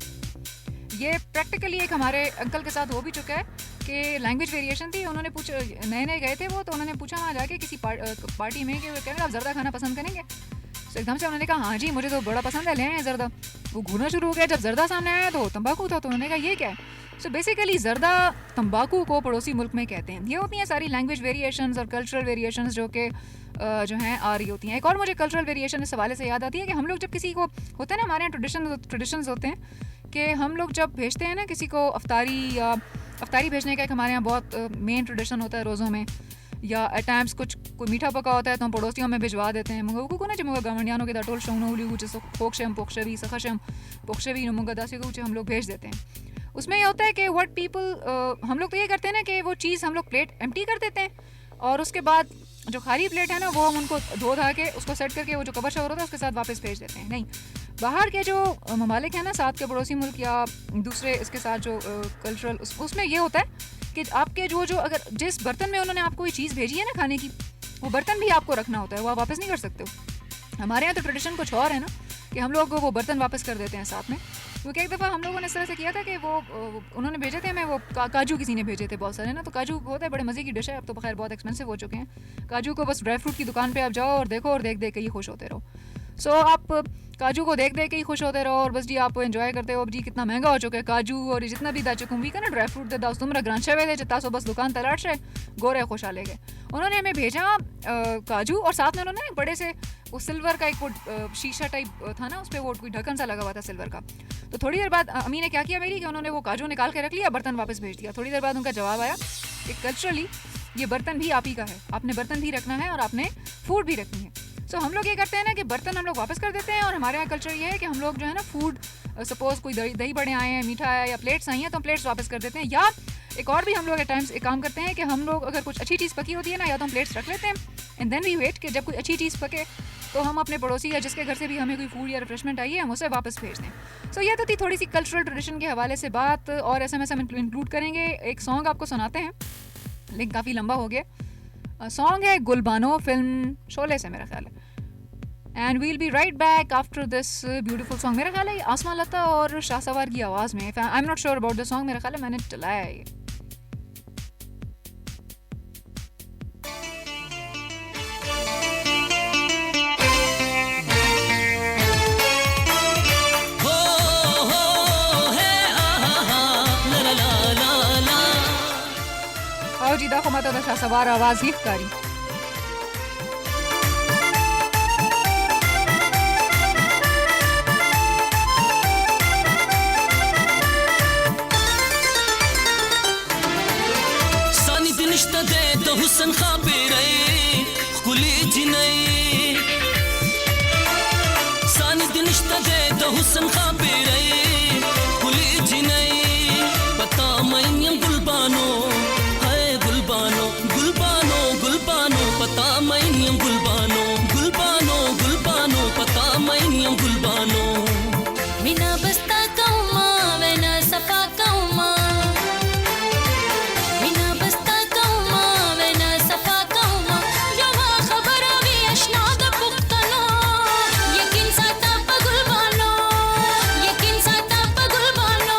ये प्रैक्टिकली एक हमारे अंकल के साथ हो भी चुका है कि लैंग्वेज वेरिएशन थी, उन्होंने पूछा, नए नए गए थे वो, तो उन्होंने पूछा वहाँ जाके किसी पार्टी में कि वो कह रहे हैं आप जर्दा खाना पसंद करेंगे। तो एकदम से उन्होंने कहा हाँ जी मुझे तो बड़ा पसंद है, ले आए जर्दा। वो घूरना शुरू हो गया, जब जर्दा सामने आया तो तंबाकू था, तो उन्होंने कहा ये क्या है। सो बेसिकली जर्दा तंबाकू को पड़ोसी मुल्क में कहते हैं। ये होती हैं सारी लैंग्वेज वेरिएशंस और कल्चरल वेरिएशंस जो कि जो हैं आ रही होती हैं। एक और मुझे कल्चरल वेरिएशन इस हवाले से याद आती है कि हम लोग जब किसी को होते हैं ना, हमारे यहाँ ट्रेडिशंस होते हैं कि हम लोग जब भेजते हैं ना किसी को अफ्तारी, या अफ्तारी भेजने का एक हमारे यहाँ बहुत मेन ट्रेडिशन होता है रोज़ों में, या एट टाइम्स कुछ कोई मीठा पका होता है तो हम पड़ोसियों में भिजवा देते हैं। मुंगा को ना जब मुंगा गवंडियानों के दाटोल शौनौली कुछ पोक्षम पोक्षवी सखशम पोक्षवी मुंगा दासी को कुछ हम लोग भेज देते हैं। उसमें ये होता है कि व्हाट पीपल, हम लोग तो ये करते हैं ना कि वो चीज़ हम लोग प्लेट एम्प्टी कर देते हैं और उसके बाद जो खाली प्लेट है ना वो हम उनको धो धा के उसको सेट करके वो जो कवर शवर होता है उसके साथ वापस भेज देते हैं। नहीं, बाहर के जो ममालिक हैं ना, साथ के पड़ोसी मुल्क या दूसरे इसके साथ जो कल्चरल उसमें ये होता है कि आपके जो अगर जिस बर्तन में उन्होंने आपको ये चीज़ भेजी है ना खाने की, वो बर्तन भी आपको रखना होता है, वो आप वापस नहीं कर सकते हो। हमारे यहाँ तो ट्रेडिशन कुछ और है ना कि हम लोग वो बर्तन वापस कर देते हैं साथ में। क्योंकि एक दफ़ा हम लोगों ने इस तरह से किया था कि वो उन्होंने भेजे थे, मैं वो काजू किसी ने भेजे थे बहुत सारे ना, तो काजू होता है बड़े मज़े की डिश है, अब तो बखैर बहुत एक्सपेंसिव हो चुके हैं। काजू को बस ड्राई फ्रूट की दुकान पे आप जाओ और देखो और देख देख के ही खुश होते रहो। सो आप काजू को देख देख के ही खुश होते रहो और बस जी आप एंजॉय करते हो। जी कितना महंगा हो चुका है काजू, और जितना भी दा चुकूँ भी का ना ड्राई फ्रूट दे दास तुमरा ग्रांशे वे जितना सो बस दुकान तलाट से गोरे खुश आ ले गए। उन्होंने हमें भेजा काजू और साथ में उन्होंने बड़े से वो सिल्वर का एक वो शीशा टाइप था ना, उस पर वो कोई ढक्कन सा लगा हुआ था सिल्वर का। तो थोड़ी देर बाद अम्मी ने क्या किया मेरी कि उन्होंने वो काजू निकाल के रख लिया, बर्तन वापस भेज दिया। थोड़ी देर बाद उनका जवाब आया कि कल्चरली ये बर्तन भी आप ही का है, आपने बर्तन भी रखना है और आपने फूड भी रखनी है। सो हम लोग ये करते हैं ना कि बर्तन हम लोग वापस कर देते हैं, और हमारे यहाँ कल्चर ये है कि हम लोग जो है ना फूड, सपोज कोई दही बड़े आए हैं, मीठा है या प्लेट्स आई हैं तो हम प्लेट्स वापस कर देते हैं। या एक और भी हम लोग एट टाइम्स एक काम करते हैं कि हम लोग अगर कुछ अच्छी चीज़ पकी होती है ना, या तो हम प्लेट्स रख लेते हैं एंड देन वी वेट कि जब कोई अच्छी चीज़ पके तो हम अपने पड़ोसी या जिसके घर से भी हमें कोई फूड या रिफ्रेशमेंट आई है हम उसे वापस भेज दें। सो ये तो थी थोड़ी सी कल्चरल ट्रेडिशन के हवाले से बात, और SMS हम इंक्लूड करेंगे। एक सॉन्ग आपको सुनाते हैं, लेकिन काफ़ी लंबा हो गया। सॉन्ग है गुलबानो, फिल्म शोले से मेरा ख्याल है। And we'll be right back after this beautiful song. मेरा ख्याल है आसमा लता और शाहसवार की आवाज़ में, I am not sure about the song, मेरा ख्याल है मैंने चलाया है ये। वादा दा शासवार आवाज ही कारी सानी दिनिश्ता दे द हुसन खाबिरे खुली जिनई सानी दिनिश्ता दे द हुसन खाबिरे खुली जिनई पता मैयम गुलबानो है गुलबानो गुलबानो गुलबानो पता मैयम गुलबानो गुलबानो गुलबानो पता मैयम गुलबानो मिना बस्ता कौमा वेना सफा कौमा मिना बस्ता कौमा वेना सफा कौमा यवा खबर वी अशनाद पुख्तनो यकीन साता पगुलबानो यकीन साता पगुलबानो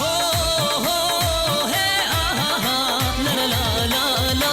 हो है आहा ला ला ला ला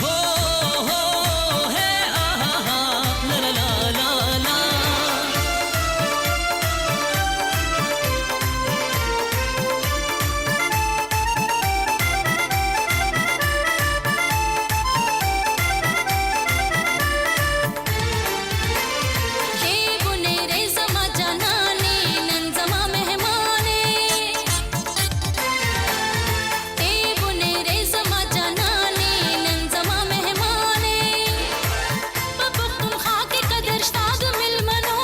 हो है आहा ला ला ला ला ये बुने रे जमा जनाने नन जमा मेहमाने ए बुने रे जमा जनाने नन जमा मेहमाने बबुक तुम खाके कदर शाद मिल मनो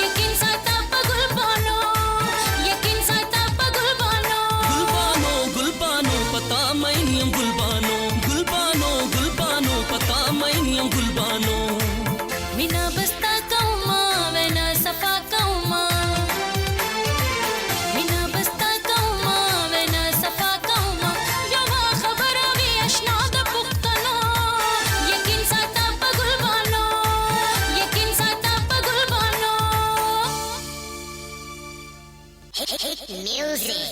यकीन साता पगुल बानो यकीन साता पगुल बानो गुलबानो गुलबानो पता मैनियम गुलबानो गुलबानो गुलबानो पता मैनियम गुलबानो मिना बस्ता कौमा वेना सफा कौमा मिना बस्ता कौमा वेना सफा कौमा यवा खबर वी अशनाद पुख्तनो यकीन साता पगुल बानो यकीन साता पगुल बानो Hit music.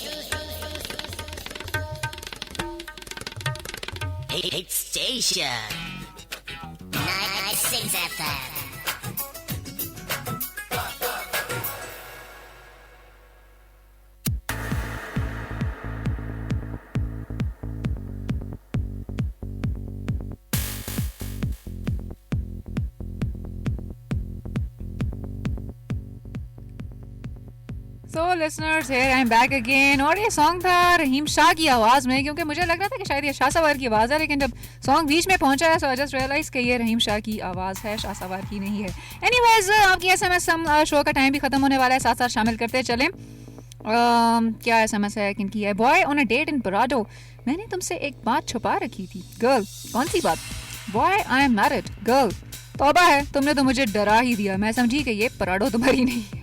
Hit station. 96 FM. So listeners here I am back again. और ये सॉन्ग था रहीम शाह की आवाज़ में, क्योंकि मुझे लग रहा था कि शायद ये शाह सवार की आवाज़ है, लेकिन जब सॉन्ग बीच में पहुंचा है सो आई जस्ट रियलाइज कि ये रहीम शाह की आवाज़ है, शाह सवार की नहीं है। एनीवेज आपकी SMS हम शो का टाइम भी ख़त्म होने वाला है, साथ साथ शामिल करते चलें। क्या SMS है, किन की है? Boy on a date in पराडो, मैंने तुमसे एक बात छुपा रखी थी। गर्ल, कौन सी बात? Boy I am married. Girl, तौबा है, तुमने तो मुझे डरा ही दिया, मैं समझी कि ये पराडो तुम्हारी नहीं है।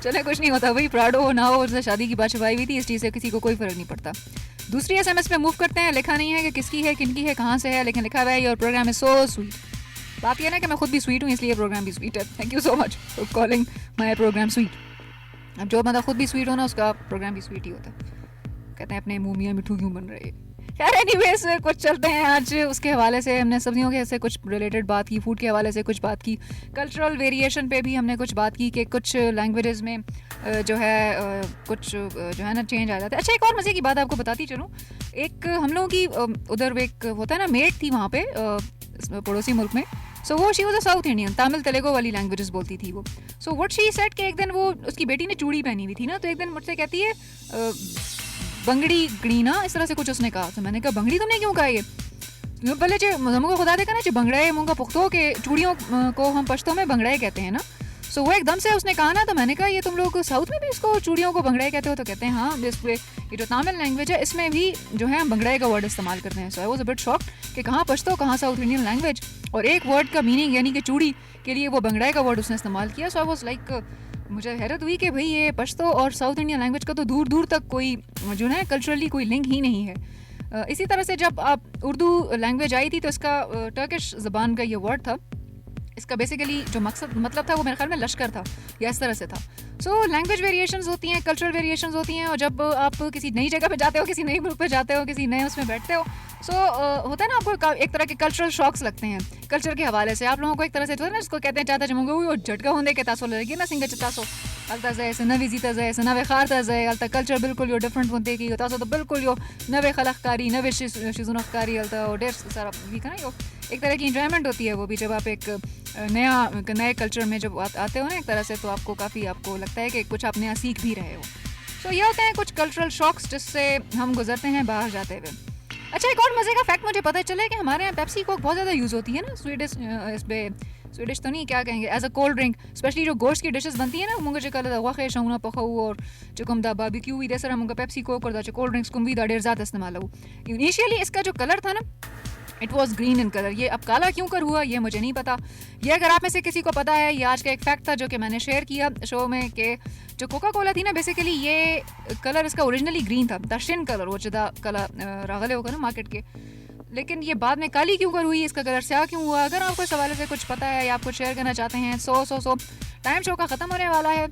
चले कुछ नहीं होता भाई, प्राडो हो ना हो, उसने शादी की बात छुपाई हुई थी, इस चीज़ से किसी को कोई फर्क नहीं पड़ता। दूसरी SMS पे मूव करते हैं। लिखा नहीं है कि किसकी है, किनकी है, कहाँ से है, लेकिन लिखा हुआ है your programme is so sweet. बात यह ना कि मैं खुद भी स्वीट हूँ, इसलिए प्रोग्राम भी स्वीट है। Thank you so much for calling my programme sweet. अब जो बंदा खुद भी स्वीट हो ना, उसका प्रोग्राम भी स्वीट ही होता है। कहते हैं अपने मुँह मियाँ मिठू क्यों बन रहे हैं। खैर एनीवेज कुछ चलते हैं आज उसके हवाले से। हमने सब्जियों के से कुछ रिलेटेड बात की, फूड के हवाले से कुछ बात की, कल्चरल वेरिएशन पे भी हमने कुछ बात की कि कुछ लैंग्वेजेस में जो है कुछ जो है ना चेंज आ जाता है। अच्छा, एक और मज़े की बात आपको बताती चलूँ। एक हम लोगों की उधर एक होता है ना मेट थी वहाँ पे पड़ोसी मुल्क में। सो वो she was a south Indian, Tamil Telugu वाली लैंग्वेजेस बोलती थी वो। सो व्हाट शी सेड कि एक दिन वो उसकी बेटी ने चूड़ी पहनी हुई थी ना, तो एक दिन मुझसे कहती है बंगड़ी गणीना, इस तरह से कुछ उसने कहा। तो मैंने कहा बंगड़ी तुमने क्यों कहा? ये पहले जो हमको खुदा देखा ना जो बंगड़ाए मुंगा पुख्तो के चूड़ियों को हम पश्तो में बंगड़ाए कहते हैं ना। सो वो एकदम से उसने कहा ना, तो मैंने कहा ये तुम लोग साउथ में भी इसको चूड़ियों को बंगड़ाए कहते हो? तो कहते हैं हाँ, ये जो तमिल लैंग्वेज है इसमें भी जो है हम बंगड़ाए का वर्ड इस्तेमाल करते हैं। So I was a bit shocked कि कहाँ पश्तो कहाँ साउथ इंडियन लैंग्वेज, और एक वर्ड का मीनिंग यानी कि चूड़ी के लिए वो बंगड़ाए का वर्ड उसने इस्तेमाल किया। सो आई वाज लाइक, मुझे हैरत हुई कि भाई ये पश्तो और साउथ इंडियन लैंग्वेज का तो दूर दूर तक कोई जो है कल्चरली कोई लिंक ही नहीं है। इसी तरह से जब आप उर्दू लैंग्वेज आई थी तो इसका टर्किश ज़बान का ये वर्ड था, इसका बेसिकली जो मतलब था वो मेरे ख्याल में लश्कर था या इस तरह से था। सो लैंग्वेज वेरिएशंस होती हैं, कल्चरल वेरिएशंस होती हैं, और जब आप किसी नई जगह पे जाते हो, किसी नई मुल्क पे जाते हो, किसी नए उसमें बैठते हो, सो होता है ना आपको एक तरह के कल्चरल शॉक्स लगते हैं। कल्चर के हवाले से आप लोगों को एक तरह से जो है ना इसको कहते हैं चाहता जमूंगे वो झटका होने के तासो लगी ना सिंगा चतासो अलता जाए से नवी जीता जाए से नवे खारता जाए अलता कल्चर बिल्कुल यो डिफरेंट होते की तासो तो बिल्कुल यो नवे खलककारी नवे शिजुनकारी अलता और ढेर सारा भी का ना यो एक तरह की एंजॉयमेंट होती है वो भी। जब आप एक नए कल्चर में जब आते हो ना एक तरह से, तो आपको काफ़ी आपको लगता है कि कुछ आप नया सीख भी रहे हो। सो ये होते हैं कुछ कल्चरल शॉक्स जिससे हम गुजरते हैं बाहर जाते हुए। अच्छा, एक और मज़े का फैक्ट मुझे पता चला कि हमारे यहाँ पेप्सी कोक बहुत ज़्यादा यूज़ होती है ना स्वीडिश तो नहीं क्या कहेंगे as a cold drink, specially जो गोश्त की डिशेस बनती है ना मुंगा चिकल वाक़े शौना पखाऊ और चुकम दा बारबेक्यू भी दे मुंगा पेप्सी कोक और कोल्ड ड्रिंक्स कुम भी दा ढेर ज़्यादा इस्तेमाल हो। इनिशियली इसका जो कलर था ना it was green in colour, ये अब काला क्यों कर हुआ ये मुझे नहीं पता। ये अगर आप में से किसी को पता है, ये आज का एक फैक्ट था जो कि मैंने शेयर किया शो में कि जो कोका कोला थी ना बेसिकली ये कलर इसका ओरिजिनली ग्रीन था, दर्शन कलर वो जुदा कलर रागले होगा ना मार्केट के, लेकिन ये बाद में काली क्यों कर हुई, इसका कलर स्याह क्यों हुआ। अगर आपको इस हवाले से कुछ पता है या आप कुछ शेयर करना चाहते हैं सो टाइम शो का ख़त्म होने वाला है,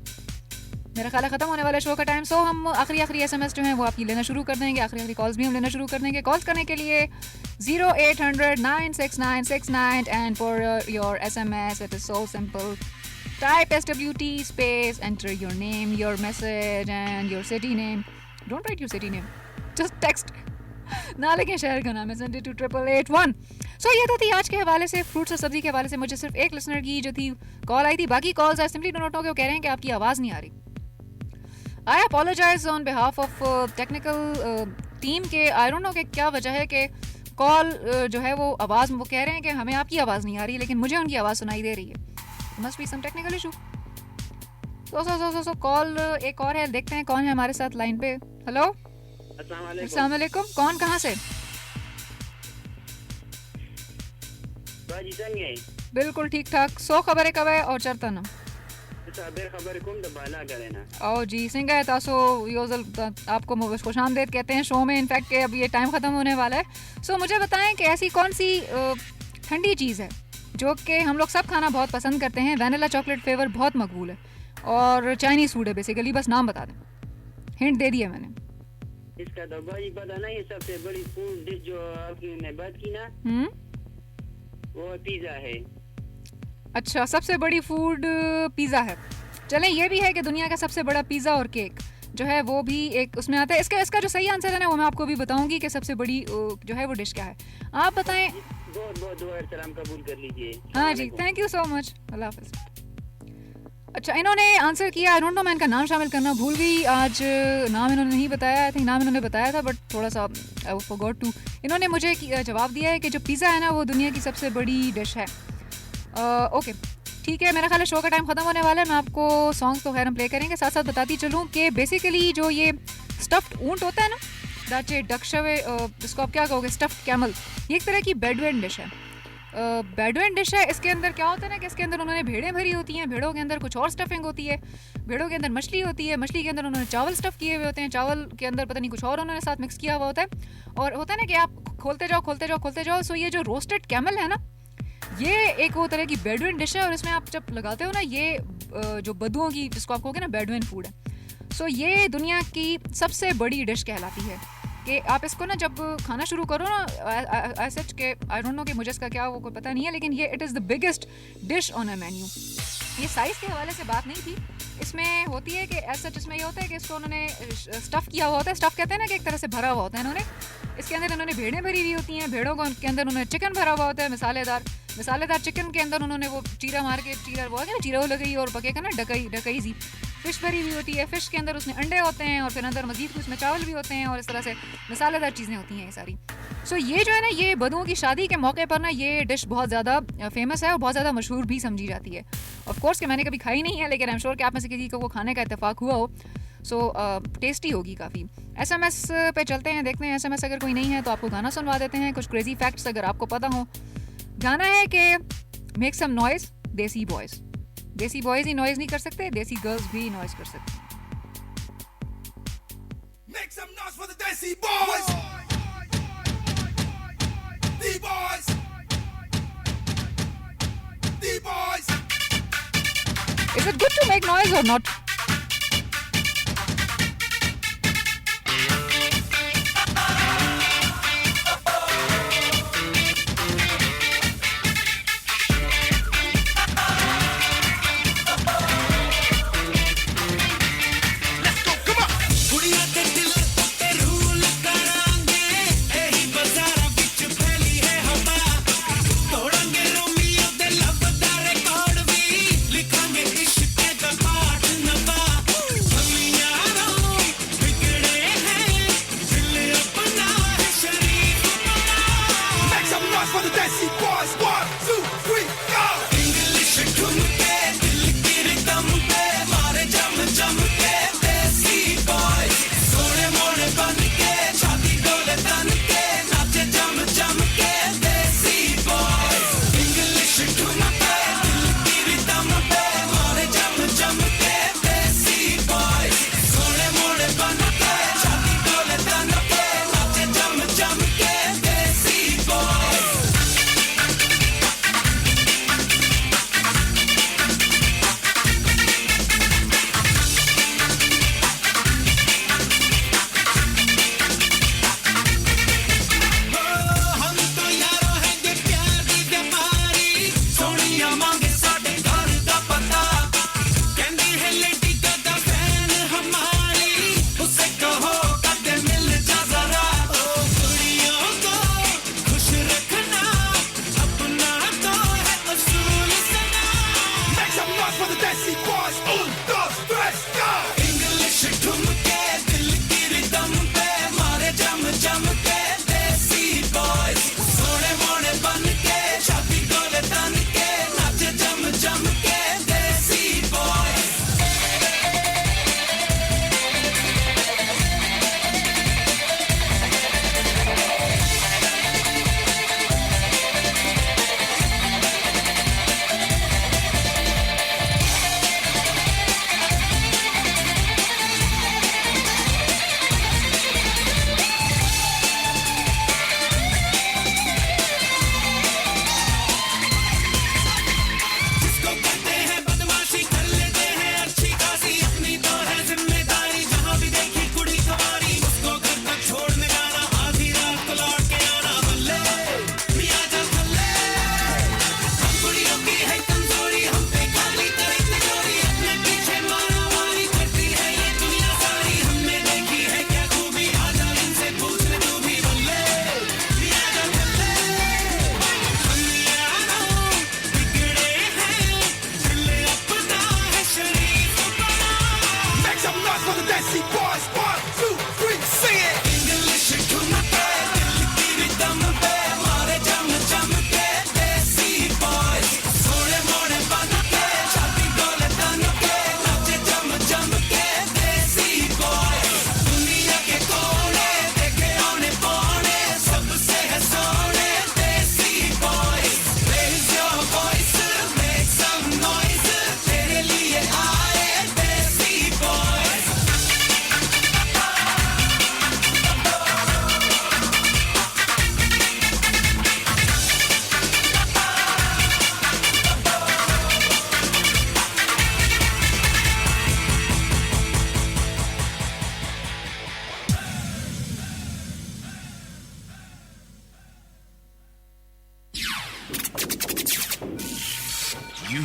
मेरा ख्याल है ख़त्म होने वाला शो का टाइम। सो हम आखिरी SMS जो हैं वो आपकी लेना शुरू कर देंगे, आखिरी कॉल्स भी हम लेना शुरू कर देंगे। कॉल्स करने के लिए 0800 96969 and for your SMS it is so simple, type SWT space, enter your name, your message and your city name. Don't write your city name, just text ना लेकिन शहर का नाम है, send it to 8881. सो ये तो थी आज के हवाले से, फ्रूट्स और सब्जी के हवाले से मुझे सिर्फ एक लिसनर की जो थी कॉल आई थी, बाकी calls I simply don't know, कह रहे हैं कि आपकी आवाज़ नहीं आ रही। I apologise on behalf of technical team के, आई डोंट नो कि क्या वजह है कि कॉल जो है वो आवाज़ वो कह रहे हैं कि हमें आपकी आवाज़ नहीं आ रही लेकिन मुझे उनकी आवाज़ सुनाई दे रही है। Must be some technical issue. So call एक और है, देखते हैं कौन है हमारे साथ लाइन पे। हेलो अस्सलाम वालेकुम, कौन कहाँ से? बिल्कुल ठीक ठाक, सो खबर कब है और चरता ना ओ जी सिंगा है तासो योजल आपको खुशामदीद कहते हैं शो में। इनफैक्ट के अब ये टाइम ख़त्म होने वाला है। सो मुझे बताएं कि ऐसी कौन सी ठंडी चीज़ है जो कि हम लोग सब खाना बहुत पसंद करते हैं, वैनिला चॉकलेट फ्लेवर बहुत मकबूल है और चाइनीज़ फूड है बेसिकली, बस नाम बता दें, हिंट दे दिया मैंने। इसका तो भाई पता नहीं, सबसे बड़ी फूड डिश जो आपने बात की ना वो पिज़्ज़ा है। अच्छा, सबसे बड़ी फूड पिज़्ज़ा है। चलें ये भी है कि दुनिया का सबसे बड़ा पिज़्ज़ा और केक जो है वो भी एक उसमें आता है। इसका जो सही आंसर है ना वो मैं आपको भी बताऊंगी कि सबसे बड़ी जो है वो डिश क्या है। आप बताएं। बहुत बहुत दुआ सलाम कबूल कर लीजिए। हाँ जी, थैंक यू सो मच, अल्लाह हाफ़िज़। अच्छा, इन्होंने आंसर किया, आई डोंट नो, मैं इनका नाम शामिल करना भूल गई आज, नाम इन्होंने नहीं बताया, आई थिंक नाम इन्होंने बताया था बट थोड़ा सा आई फॉरगॉट टू। इन्होंने मुझे जवाब दिया है कि जो पिज़्ज़ा है ना वो दुनिया की सबसे बड़ी डिश है। ओके ठीक है, मेरा ख्याल है शो का टाइम ख़त्म होने वाला है। मैं आपको सॉन्ग्स तो खैर हम प्ले करेंगे, साथ साथ बताती चलूँ कि बेसिकली जो ये स्टफ्ड ऊंट होता है ना, दैट डकशवे, इसको आप क्या कहोगे, स्टफ्ड कैमल, ये एक तरह की बेडवेन डिश है। बेडवेन डिश है। इसके अंदर क्या होता है ना कि इसके अंदर उन्होंने भेड़ें भरी होती हैं, भेड़ों के अंदर कुछ और स्टफिंग होती है, भेड़ों के अंदर मछली होती है, मछली के अंदर उन्होंने चावल स्टफ़ किए हुए होते हैं, चावल के अंदर पता नहीं कुछ और उन्होंने साथ मिक्स किया हुआ होता है। और होता है ना कि आप खोलते जाओ खोलते जाओ खोलते जाओ। सो ये जो रोस्टेड कैमल है ना, ये एक वो तरह की बेडवेन डिश है और इसमें आप जब लगाते हो ना, ये जो बदुओं की, जिसको आप कहोगे ना, बेडवेन फूड है। सो ये दुनिया की सबसे बड़ी डिश कहलाती है कि आप इसको ना जब खाना शुरू करो ना, सच के आई डोंट नो कि मुझे इसका क्या वो कोई पता नहीं है, लेकिन ये it is the biggest dish on a menu. ये साइज़ के हवाले से बात नहीं थी, इसमें होती है कि ऐसा इसमें ये होता है कि इसको उन्होंने स्टफ़ किया हुआ होता है। स्टफ़ कहते हैं ना कि एक तरह से भरा हुआ होता है इन्होंने, इसके अंदर इन्होंने भेड़ें भरी हुई होती हैं, भेड़ों के अंदर उन्होंने चिकन भरा हुआ होता है, मसालेदार चिकन के अंदर उन्होंने वो चीरा मार के, चीरा वो है ना, चीरा लगी और पकेगा ना, ढकई सी फ़िश भरी हुई होती है, फ़िश के अंदर उसमें अंडे होते हैं और फिर अंदर मज़ीद कुछ में चावल भी होते हैं और इस तरह से मसालेदार चीज़ें होती हैं ये सारी। सो ये जो है ना, ये बदुओं की शादी के मौके पर ना ये डिश बहुत ज़्यादा फेमस है और बहुत ज़्यादा मशहूर भी समझी जाती है। ऑफ कोर्स कि मैंने कभी खाई नहीं है, लेकिन आई एम श्योर कि आप में से किसी को वो खाने का इत्तेफाक हुआ हो। सो टेस्टी होगी काफ़ी। SMS पे चलते हैं, देखते हैं SMS अगर कोई नहीं है तो आपको गाना सुनवा देते हैं, कुछ क्रेजी फैक्ट्स अगर आपको पता हो। गाना है कि मेक सम नॉइज़ देसी बॉयज़। देसी बॉयज़ ही नॉइज़ नहीं कर सकते, देसी गर्ल्स भी नॉइज़ कर सकते हैं। Make some noise for the Desi Boys. D-Boys. D-Boys. Is it good to make noise or not?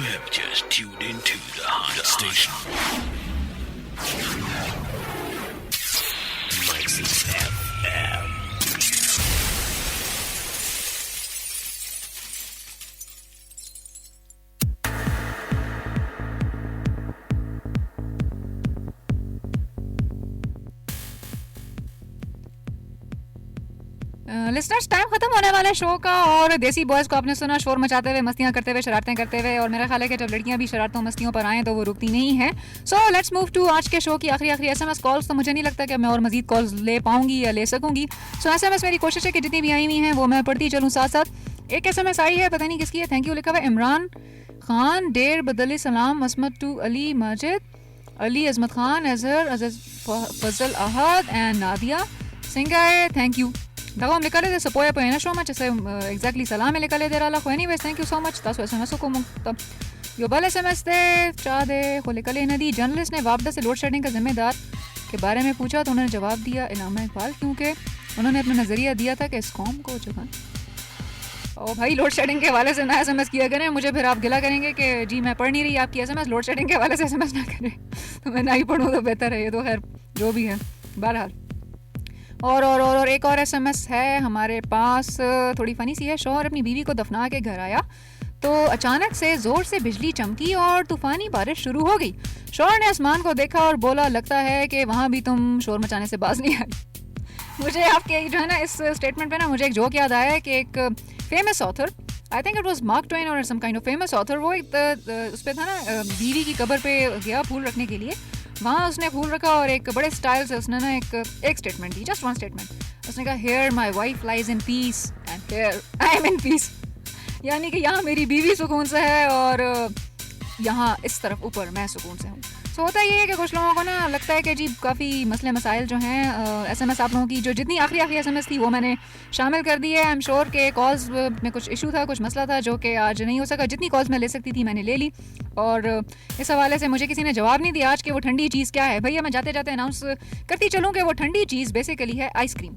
have just tuned into the hot station. Mixing FM. Listeners, time खत्म होने वाला है शो का और देसी बॉयज को आपने सुना शोर मचाते हुए, मस्तियां करते हुए, शरारतें करते हुए, और मेरा ख्याल है कि जब लड़कियां भी शरारतों मस्तियों पर आएँ तो वो रुकती नहीं है. सो लेट्स मूव टू आज के शो की आखिरी SMS कॉल्स. तो मुझे नहीं लगता कि मैं और मजीद कॉल्स ले पाऊंगी या ले सकूंगी. सो SMS मेरी कोशिश है कि जितनी भी आई हुई हैं वो मैं पढ़ती चलूँ साथ साथ. एक SMS आई है, पता नहीं किसकी है, थैंक यू लिखा हुआ है इमरान खान डेर बदली सलाम असमत टू अली माजिद अली अजमत खान अजहर अजज फजल अहद एंड नादिया सिंगाए. Thank you. दवा लिखा ले सपोया पे शो मच एग्जैक्टली सलाम लिखा ले दे रहा को anyways thank you so much. तासो SMS को मुक्तब यो बल SMS दे चा दे को लिखा ले नदी. जर्नलिस्ट ने वापदा से लोड शेडिंग का जिम्मेदार के बारे में पूछा तो उन्होंने जवाब दिया इलामा इकबाल, क्योंकि उन्होंने अपना नज़रिया दिया था कि इस कौम को जो है ओ भाई लोड शेडिंग के हवाले से ना SMS किया करें. मुझे फिर आप गिला करेंगे कि जी मैं पढ़ नहीं रही आपकी SMS, लोड शेडिंग के हवाले से SMS ना करें. तो मैं ना ही पढ़ूँ तो बेहतर है. ये तो खैर जो भी है. बहरहाल और एक और SMS है हमारे पास, थोड़ी फनी सी है. शौहर अपनी बीवी को दफना के घर आया तो अचानक से ज़ोर से बिजली चमकी और तूफ़ानी बारिश शुरू हो गई. शौहर ने आसमान को देखा और बोला लगता है कि वहाँ भी तुम शोर मचाने से बाज नहीं आई. मुझे आपके जो है ना इस स्टेटमेंट पे ना मुझे एक जोक याद आया है कि एक famous author, I think it was Mark Twain और some kind of famous author, वो एक उस पर था ना बीवी की कब्र पे गया फूल रखने के लिए. वहाँ उसने फूल रखा और एक बड़े स्टाइल से उसने ना एक स्टेटमेंट दी, जस्ट वन स्टेटमेंट. उसने कहा here my wife lies in peace and here I M in peace. यानी कि यहाँ मेरी बीवी सुकून से है और यहाँ इस तरफ ऊपर मैं सुकून से हूँ. सो होता ये है कि कुछ लोगों को ना लगता है कि जी काफ़ी मसले मसाइल जो हैं SMS आप लोगों की जो जितनी आखिरी SMS थी वो मैंने शामिल कर दी है. आई एम श्योर के कॉल्स में कुछ इशू था, कुछ मसला था जो कि आज नहीं हो सका. जितनी कॉल्स मैं ले सकती थी मैंने ले ली और इस हवाले से मुझे किसी ने जवाब नहीं दिया आज कि वो ठंडी चीज़ क्या है. भैया मैं जाते जाते अनाउंस करती चलूँ कि वो ठंडी चीज़ बेसिकली है आइसक्रीम.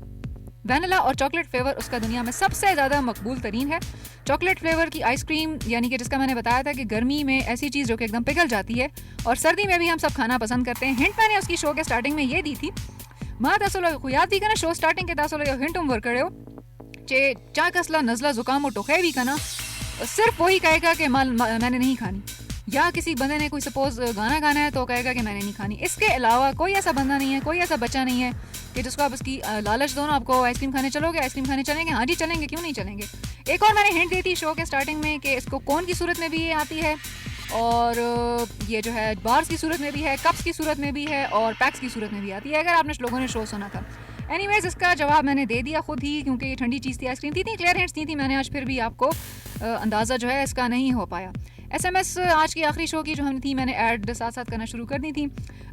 वैनिला और चॉकलेट फ्लेवर उसका दुनिया में सबसे ज़्यादा मकबूल तरीन है. चॉकलेट फ्लेवर की आइसक्रीम यानी कि जिसका मैंने बताया था कि गर्मी में ऐसी चीज़ जो कि एकदम पिघल जाती है और सर्दी में भी हम सब खाना पसंद करते हैं. हिंट मैंने उसकी शो के स्टार्टिंग में ये दी थी. माँ दसो याद थी का ना शो स्टार्टिंग के दसो हिंट उम वर्क करे हो चे चा कसला नज़ला ज़ुकाम और टोखे भी का ना सिर्फ वही कहेगा कि मैंने नहीं खानी, या किसी बंदे ने कोई सपोज गाना गाना है तो कहेगा कि मैंने नहीं खानी. इसके अलावा कोई ऐसा बंदा नहीं है, कोई ऐसा बच्चा नहीं है कि जिसको आप उसकी लालच दो ना आपको आइसक्रीम खाने चलोगे, आइसक्रीम खाने चलेंगे, हाँ जी चलेंगे, क्यों नहीं चलेंगे. एक और मैंने हिंट दी थी शो के स्टार्टिंग में कि इसको कौन की सूरत में भी ये आती है और ये जो है बार्स की सूरत में भी है, कप्स की सूरत में भी है और पैक्स की सूरत में भी आती है, अगर आपने लोगों ने शो सुना था. एनीवेज इसका जवाब मैंने दे दिया खुद ही क्योंकि ये ठंडी चीज़ थी, आइसक्रीम थी. क्लियर हिंट्स दी थी मैंने, आज फिर भी आपको अंदाज़ा जो है इसका नहीं हो पाया. SMS आज की आखिरी शो की जो हमने थी मैंने ऐड साथ साथ करना शुरू कर दी थी.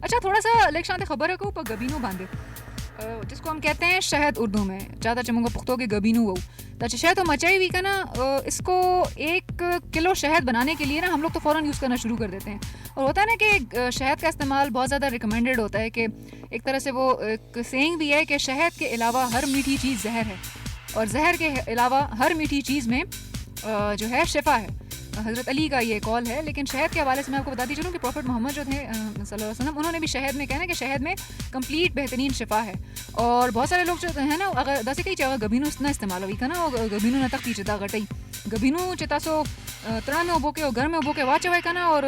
अच्छा थोड़ा सा लेक्शान खबर है को ऊपर गबीनू बांधे जिसको हम कहते हैं शहद उर्दू में, ज़्यादा चमूंगा पुख्तों के गबीनू वो. अच्छा शहद तो मचाई हुई का ना, इसको 1 किलो शहद बनाने के लिए ना हम लोग तो फ़ौरन यूज़ करना शुरू कर देते हैं. और होता है ना कि शहद का इस्तेमाल बहुत ज़्यादा रिकमेंडेड होता है कि एक तरह से वो एक सेइंग भी है कि शहद के अलावा हर मीठी चीज़ जहर है और जहर के अलावा हर मीठी चीज़ में जो है शिफा है. हज़रत अली का ये कॉल है. लेकिन शहद के हवाले से मैं आपको बताती चलूँ कि प्रॉफिट मोहम्मद जो थे सल्लल्लाहु अलैहि वसल्लम उन्होंने भी शहद में कहना है कि शहद में कंप्लीट बेहतरीन शिफा है. और बहुत सारे लोग जो है ना अगर दस कई जगह गबीनू ना इस्तेमाल हुई का ना गबीनू न तख्ती चिता गटई गबीनू चितासो तड़ा में उबो के और घर में उबो के वाच हुआ का ना और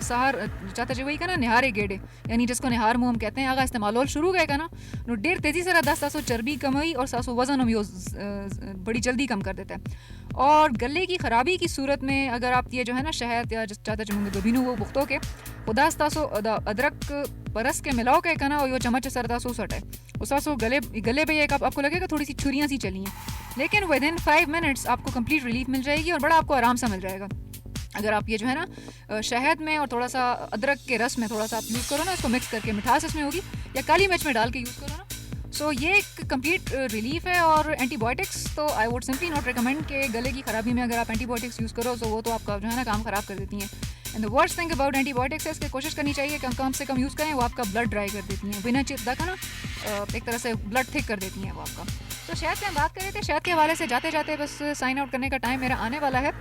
सहार चाहते जो वही का ना निहारे गेडे यानी जिसको निहार मुँह हम कहते हैं अगर इस्तेमाल शुरू गए का ना नो डेढ़ तेज़ी से 10 सासो चर्बी कम हुई और सासो वजन हम बड़ी जल्दी कम कर देता है. और गले की ख़राबी की सूरत में अगर आप ये जो है ना शहद या चाहता चमुंगे गबीनू वो बुख्तों के उदास तासो अदरक परस के मिलाओ के ना और यो चम्मच सरदासो सट है उसासो गले पे एक आपको लगेगा थोड़ी सी छुरियाँ सी चली हैं, लेकिन विद इन 5 मिनट्स आपको कंप्लीट रिलीफ मिल जाएगी और बड़ा आपको आराम सा मिल जाएगा. अगर आप ये जो है ना शहद में और थोड़ा सा अदरक के रस में थोड़ा सा आप यूज़ करो ना, इसको मिक्स करके मिठास इसमें होगी या काली मिर्च में डाल के यूज़ करो ना, सो ये एक कंप्लीट रिलीफ है. और एंटीबायोटिक्स तो I would simply not recommend कि गले की ख़राबी में अगर आप एंटीबायोटिक्स यूज़ करो तो वो तो आपका जो है ना काम ख़राब कर देती हैं. And the worst thing about antibiotics है इसकी कोशिश करनी चाहिए कम से कम यूज़ करें, वो आपका ब्लड ड्राई कर देती हैं बिना चिदा का ना, एक तरह से ब्लड थिक कर देती हैं वो आपका. तो शहद से हम बात कर रहे थे, शहद के हवाले से जाते जाते बस साइन आउट करने का टाइम मेरा आने वाला है.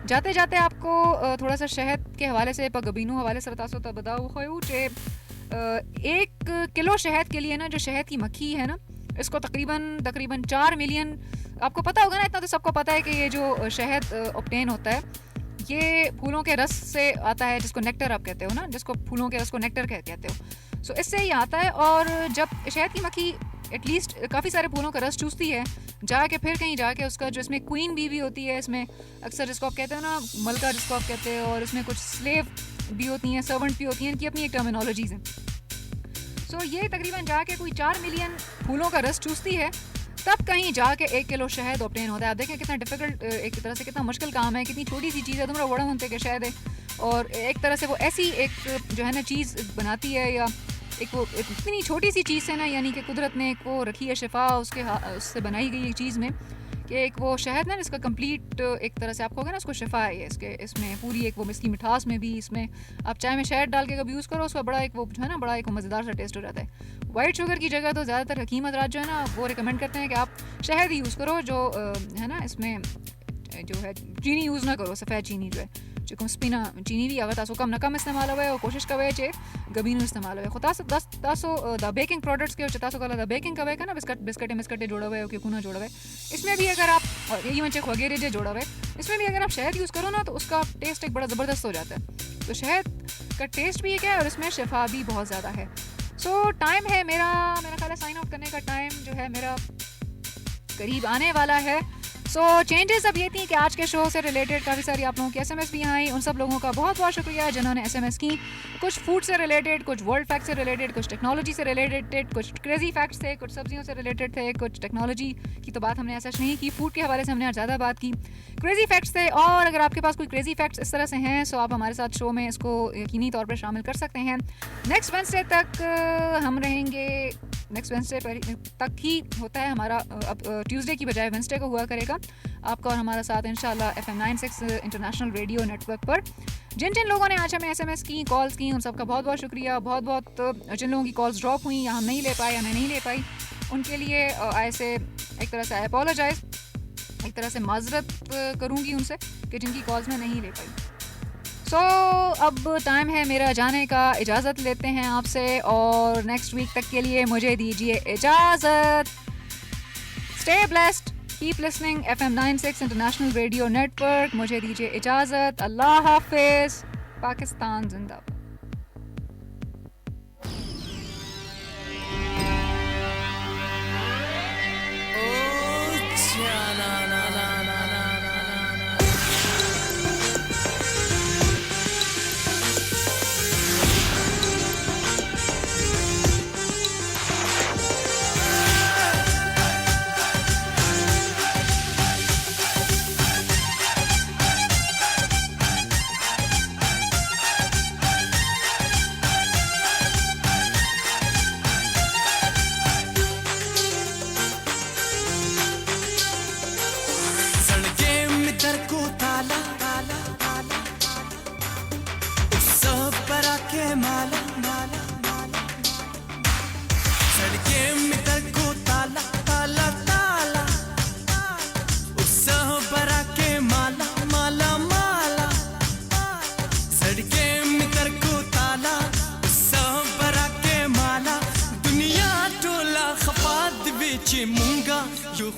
जाते जाते आपको थोड़ा सा शहद के हवाले से गबीनू हवाले से बताओ तो बताओ खोयू कि 1 किलो शहद के लिए ना जो शहद की मक्खी है ना, इसको तकरीबन 4 मिलियन, आपको पता होगा ना, इतना तो सबको पता है कि ये जो शहद ऑब्टेन होता है ये फूलों के रस से आता है, जिसको नेक्टर आप कहते हो ना, जिसको फूलों के रस को नेक्टर कहते हो। सो इससे ही आता है। और जब शहद की मक्खी एटलीस्ट काफ़ी सारे फूलों का रस चूसती है, जाके फिर कहीं जाके उसका जो इसमें क्वीन बी भी होती है, इसमें अक्सर जिसको आप कहते हो ना मलका जिसको आप कहते हो, और इसमें कुछ स्लेव भी होती हैं, सर्वेंट भी होती हैं, इनकी अपनी एक टर्मिनोलॉजीज़ हैं। सो ये तकरीबन जाके कोई 4 मिलियन फूलों का रस चूसती है, तब कहीं जाके 1 किलो शहद ऑब्टेन होता है। आप देखें कितना डिफिकल्ट, एक तरह से कितना मुश्किल काम है, कितनी छोटी सी चीज़ है, तुम्हारा बड़ा होते के शहद है, और एक तरह से वो ऐसी एक जो है ना चीज़ बनाती है, या एक वो इतनी छोटी सी चीज़ है ना, यानी कि कुदरत ने एक वो रखी है शिफा उससे बनाई गई एक चीज़ में, कि एक वो शहद ना इसका कंप्लीट एक तरह से आपको होगा ना उसको शिफा है इसके, इसमें पूरी एक वो इसकी मिठास में भी, इसमें आप चाय में शहद डाल के कभी यूज़ करो, उसका बड़ा एक वो जो है ना बड़ा एक मज़ेदार सा टेस्ट हो जाता है। वाइट शुगर की जगह तो ज़्यादातर हकीम हज़रात जो है ना वो रिकमेंड करते हैं कि आप शहद ही यूज़ करो, जो है ना इसमें जो है चीनी यूज़ ना करो, सफ़ेद चीनी जो है जो स्पिना चीनी भी अगर तासो कम न कम इस्तेमाल हुआ है, और कोशिश कवे चे गबीनू इस्तेमाल हुआ है। खुदा तासो द बेकिंग प्रोडक्ट्स के तासो कला द बेकिंग कवे का ना बिस्कटे जोड़ा हुआ है, क्यों ना जोड़ा हुआ है, इसमें भी अगर आप यही मंचे वगैरह जो जोड़ा हुआ है, इसमें भी अगर आप शहद यूज़ करो ना तो उसका टेस्ट एक बड़ा ज़बरदस्त हो जाता है। तो शहद का टेस्ट भी एक है और इसमें शिफा भी बहुत ज़्यादा है। सो टाइम है मेरा ख्याल है साइन आउट करने का टाइम जो है मेरा करीब आने वाला है। सो चेंजेस अब ये थी कि आज के शो से रिलेटेड काफ़ी सारी आप लोगों की SMS भी आई, उन सब लोगों का बहुत बहुत शुक्रिया जिन्होंने SMS की। कुछ फूड से रिलेटेड, कुछ वर्ल्ड फैक्ट से रिलेटेड, कुछ टेक्नोलॉजी से रिलेटेड, कुछ क्रेजी फैक्ट्स थे, कुछ सब्जियों से रिलेटेड थे, कुछ टेक्नोलॉजी की तो बात हमने ऐसा नहीं की, फूड के हवाले से हमने आज ज़्यादा बात की, क्रेजी फैक्ट्स थे। और अगर आपके पास कोई क्रेजी फैक्ट्स इस तरह से हैं सो आप हमारे साथ शो में इसको यकीनी तौर पर शामिल कर सकते हैं। नेक्स्ट वेडनेसडे तक हम रहेंगे, नेक्स्ट वेडनेसडे तक ही होता है हमारा, अब ट्यूसडे की बजाय वेडनेसडे को हुआ करेगा आपका और हमारा साथ इंशाल्लाह FM 96 इंटरनेशनल रेडियो नेटवर्क पर। जिन जिन लोगों ने आज हमें SMS की, कॉल्स की, उन सबका बहुत बहुत शुक्रिया। बहुत बहुत जिन लोगों की कॉल्स ड्रॉप हुई या हम नहीं ले पाए या मैं नहीं ले पाई, उनके लिए ऐसे एक तरह से आई अपोलोजाइज, एक तरह से माजरत करूँगी उनसे कि जिनकी कॉल्स में नहीं ले पाई। सो अब टाइम है मेरा जाने का, इजाज़त लेते हैं आपसे और नेक्स्ट वीक तक के लिए मुझे दीजिए इजाज़त। Stay blessed, keep listening FM 96 international radio network. मुझे दीजिए इजाज़त, अल्लाह हाफिज़, पाकिस्तान जिंदाबाद।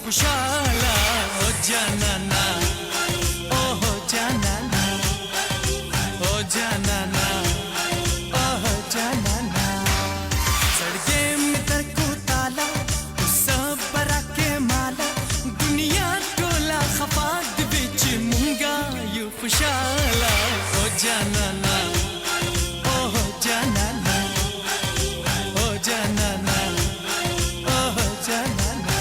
खुशाला हो जाना ना, ओ हो जाना ना, हो जाना ना, ओ हो जाना ना। सड़के में तरको ताला, सब बरा के माला, दुनिया टोला खफात बिच मुंगा यू खुशाला हो जाना ना, ओ हो जाना ना, हो जाना ना, ओ हो जाना ना।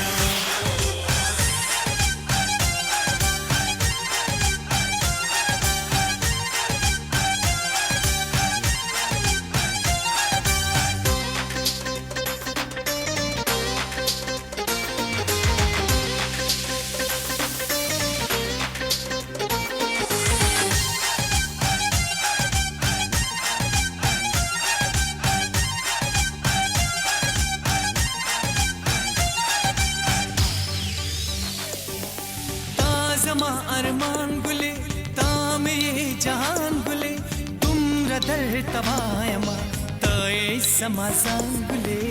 अरमान गुले ता ये जहान गुले तुम रदर तबायमा तय समाजान गुले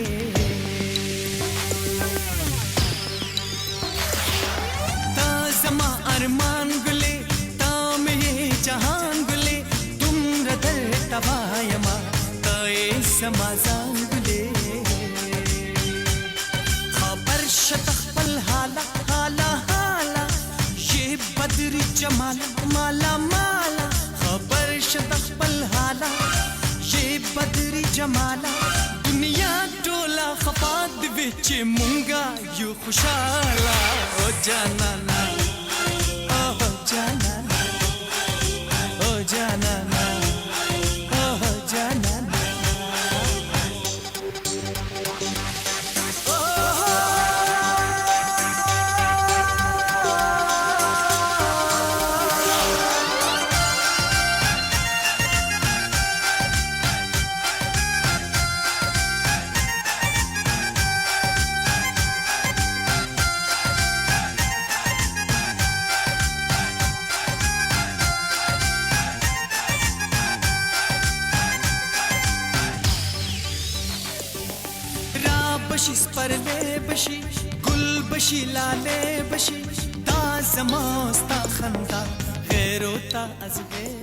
ताजमा अरमान गुले ताम ये जहान गुले तुम रदर तबायमा तय समाजान गुले खबर शतखपल हाला हाला हाला ये बदरी जमाला माला माला खबर शतखपल हाला ये बदरी जमाला दुनिया टोला खपाद विच मुंगा यू खुशाला ओ जाना ना ओ जाना ना ओ जाना ना ओ जाना ना बशी स्परले बशी गुल बशी लाले बशी ता जमास्ता खंदा गैरोता अजगे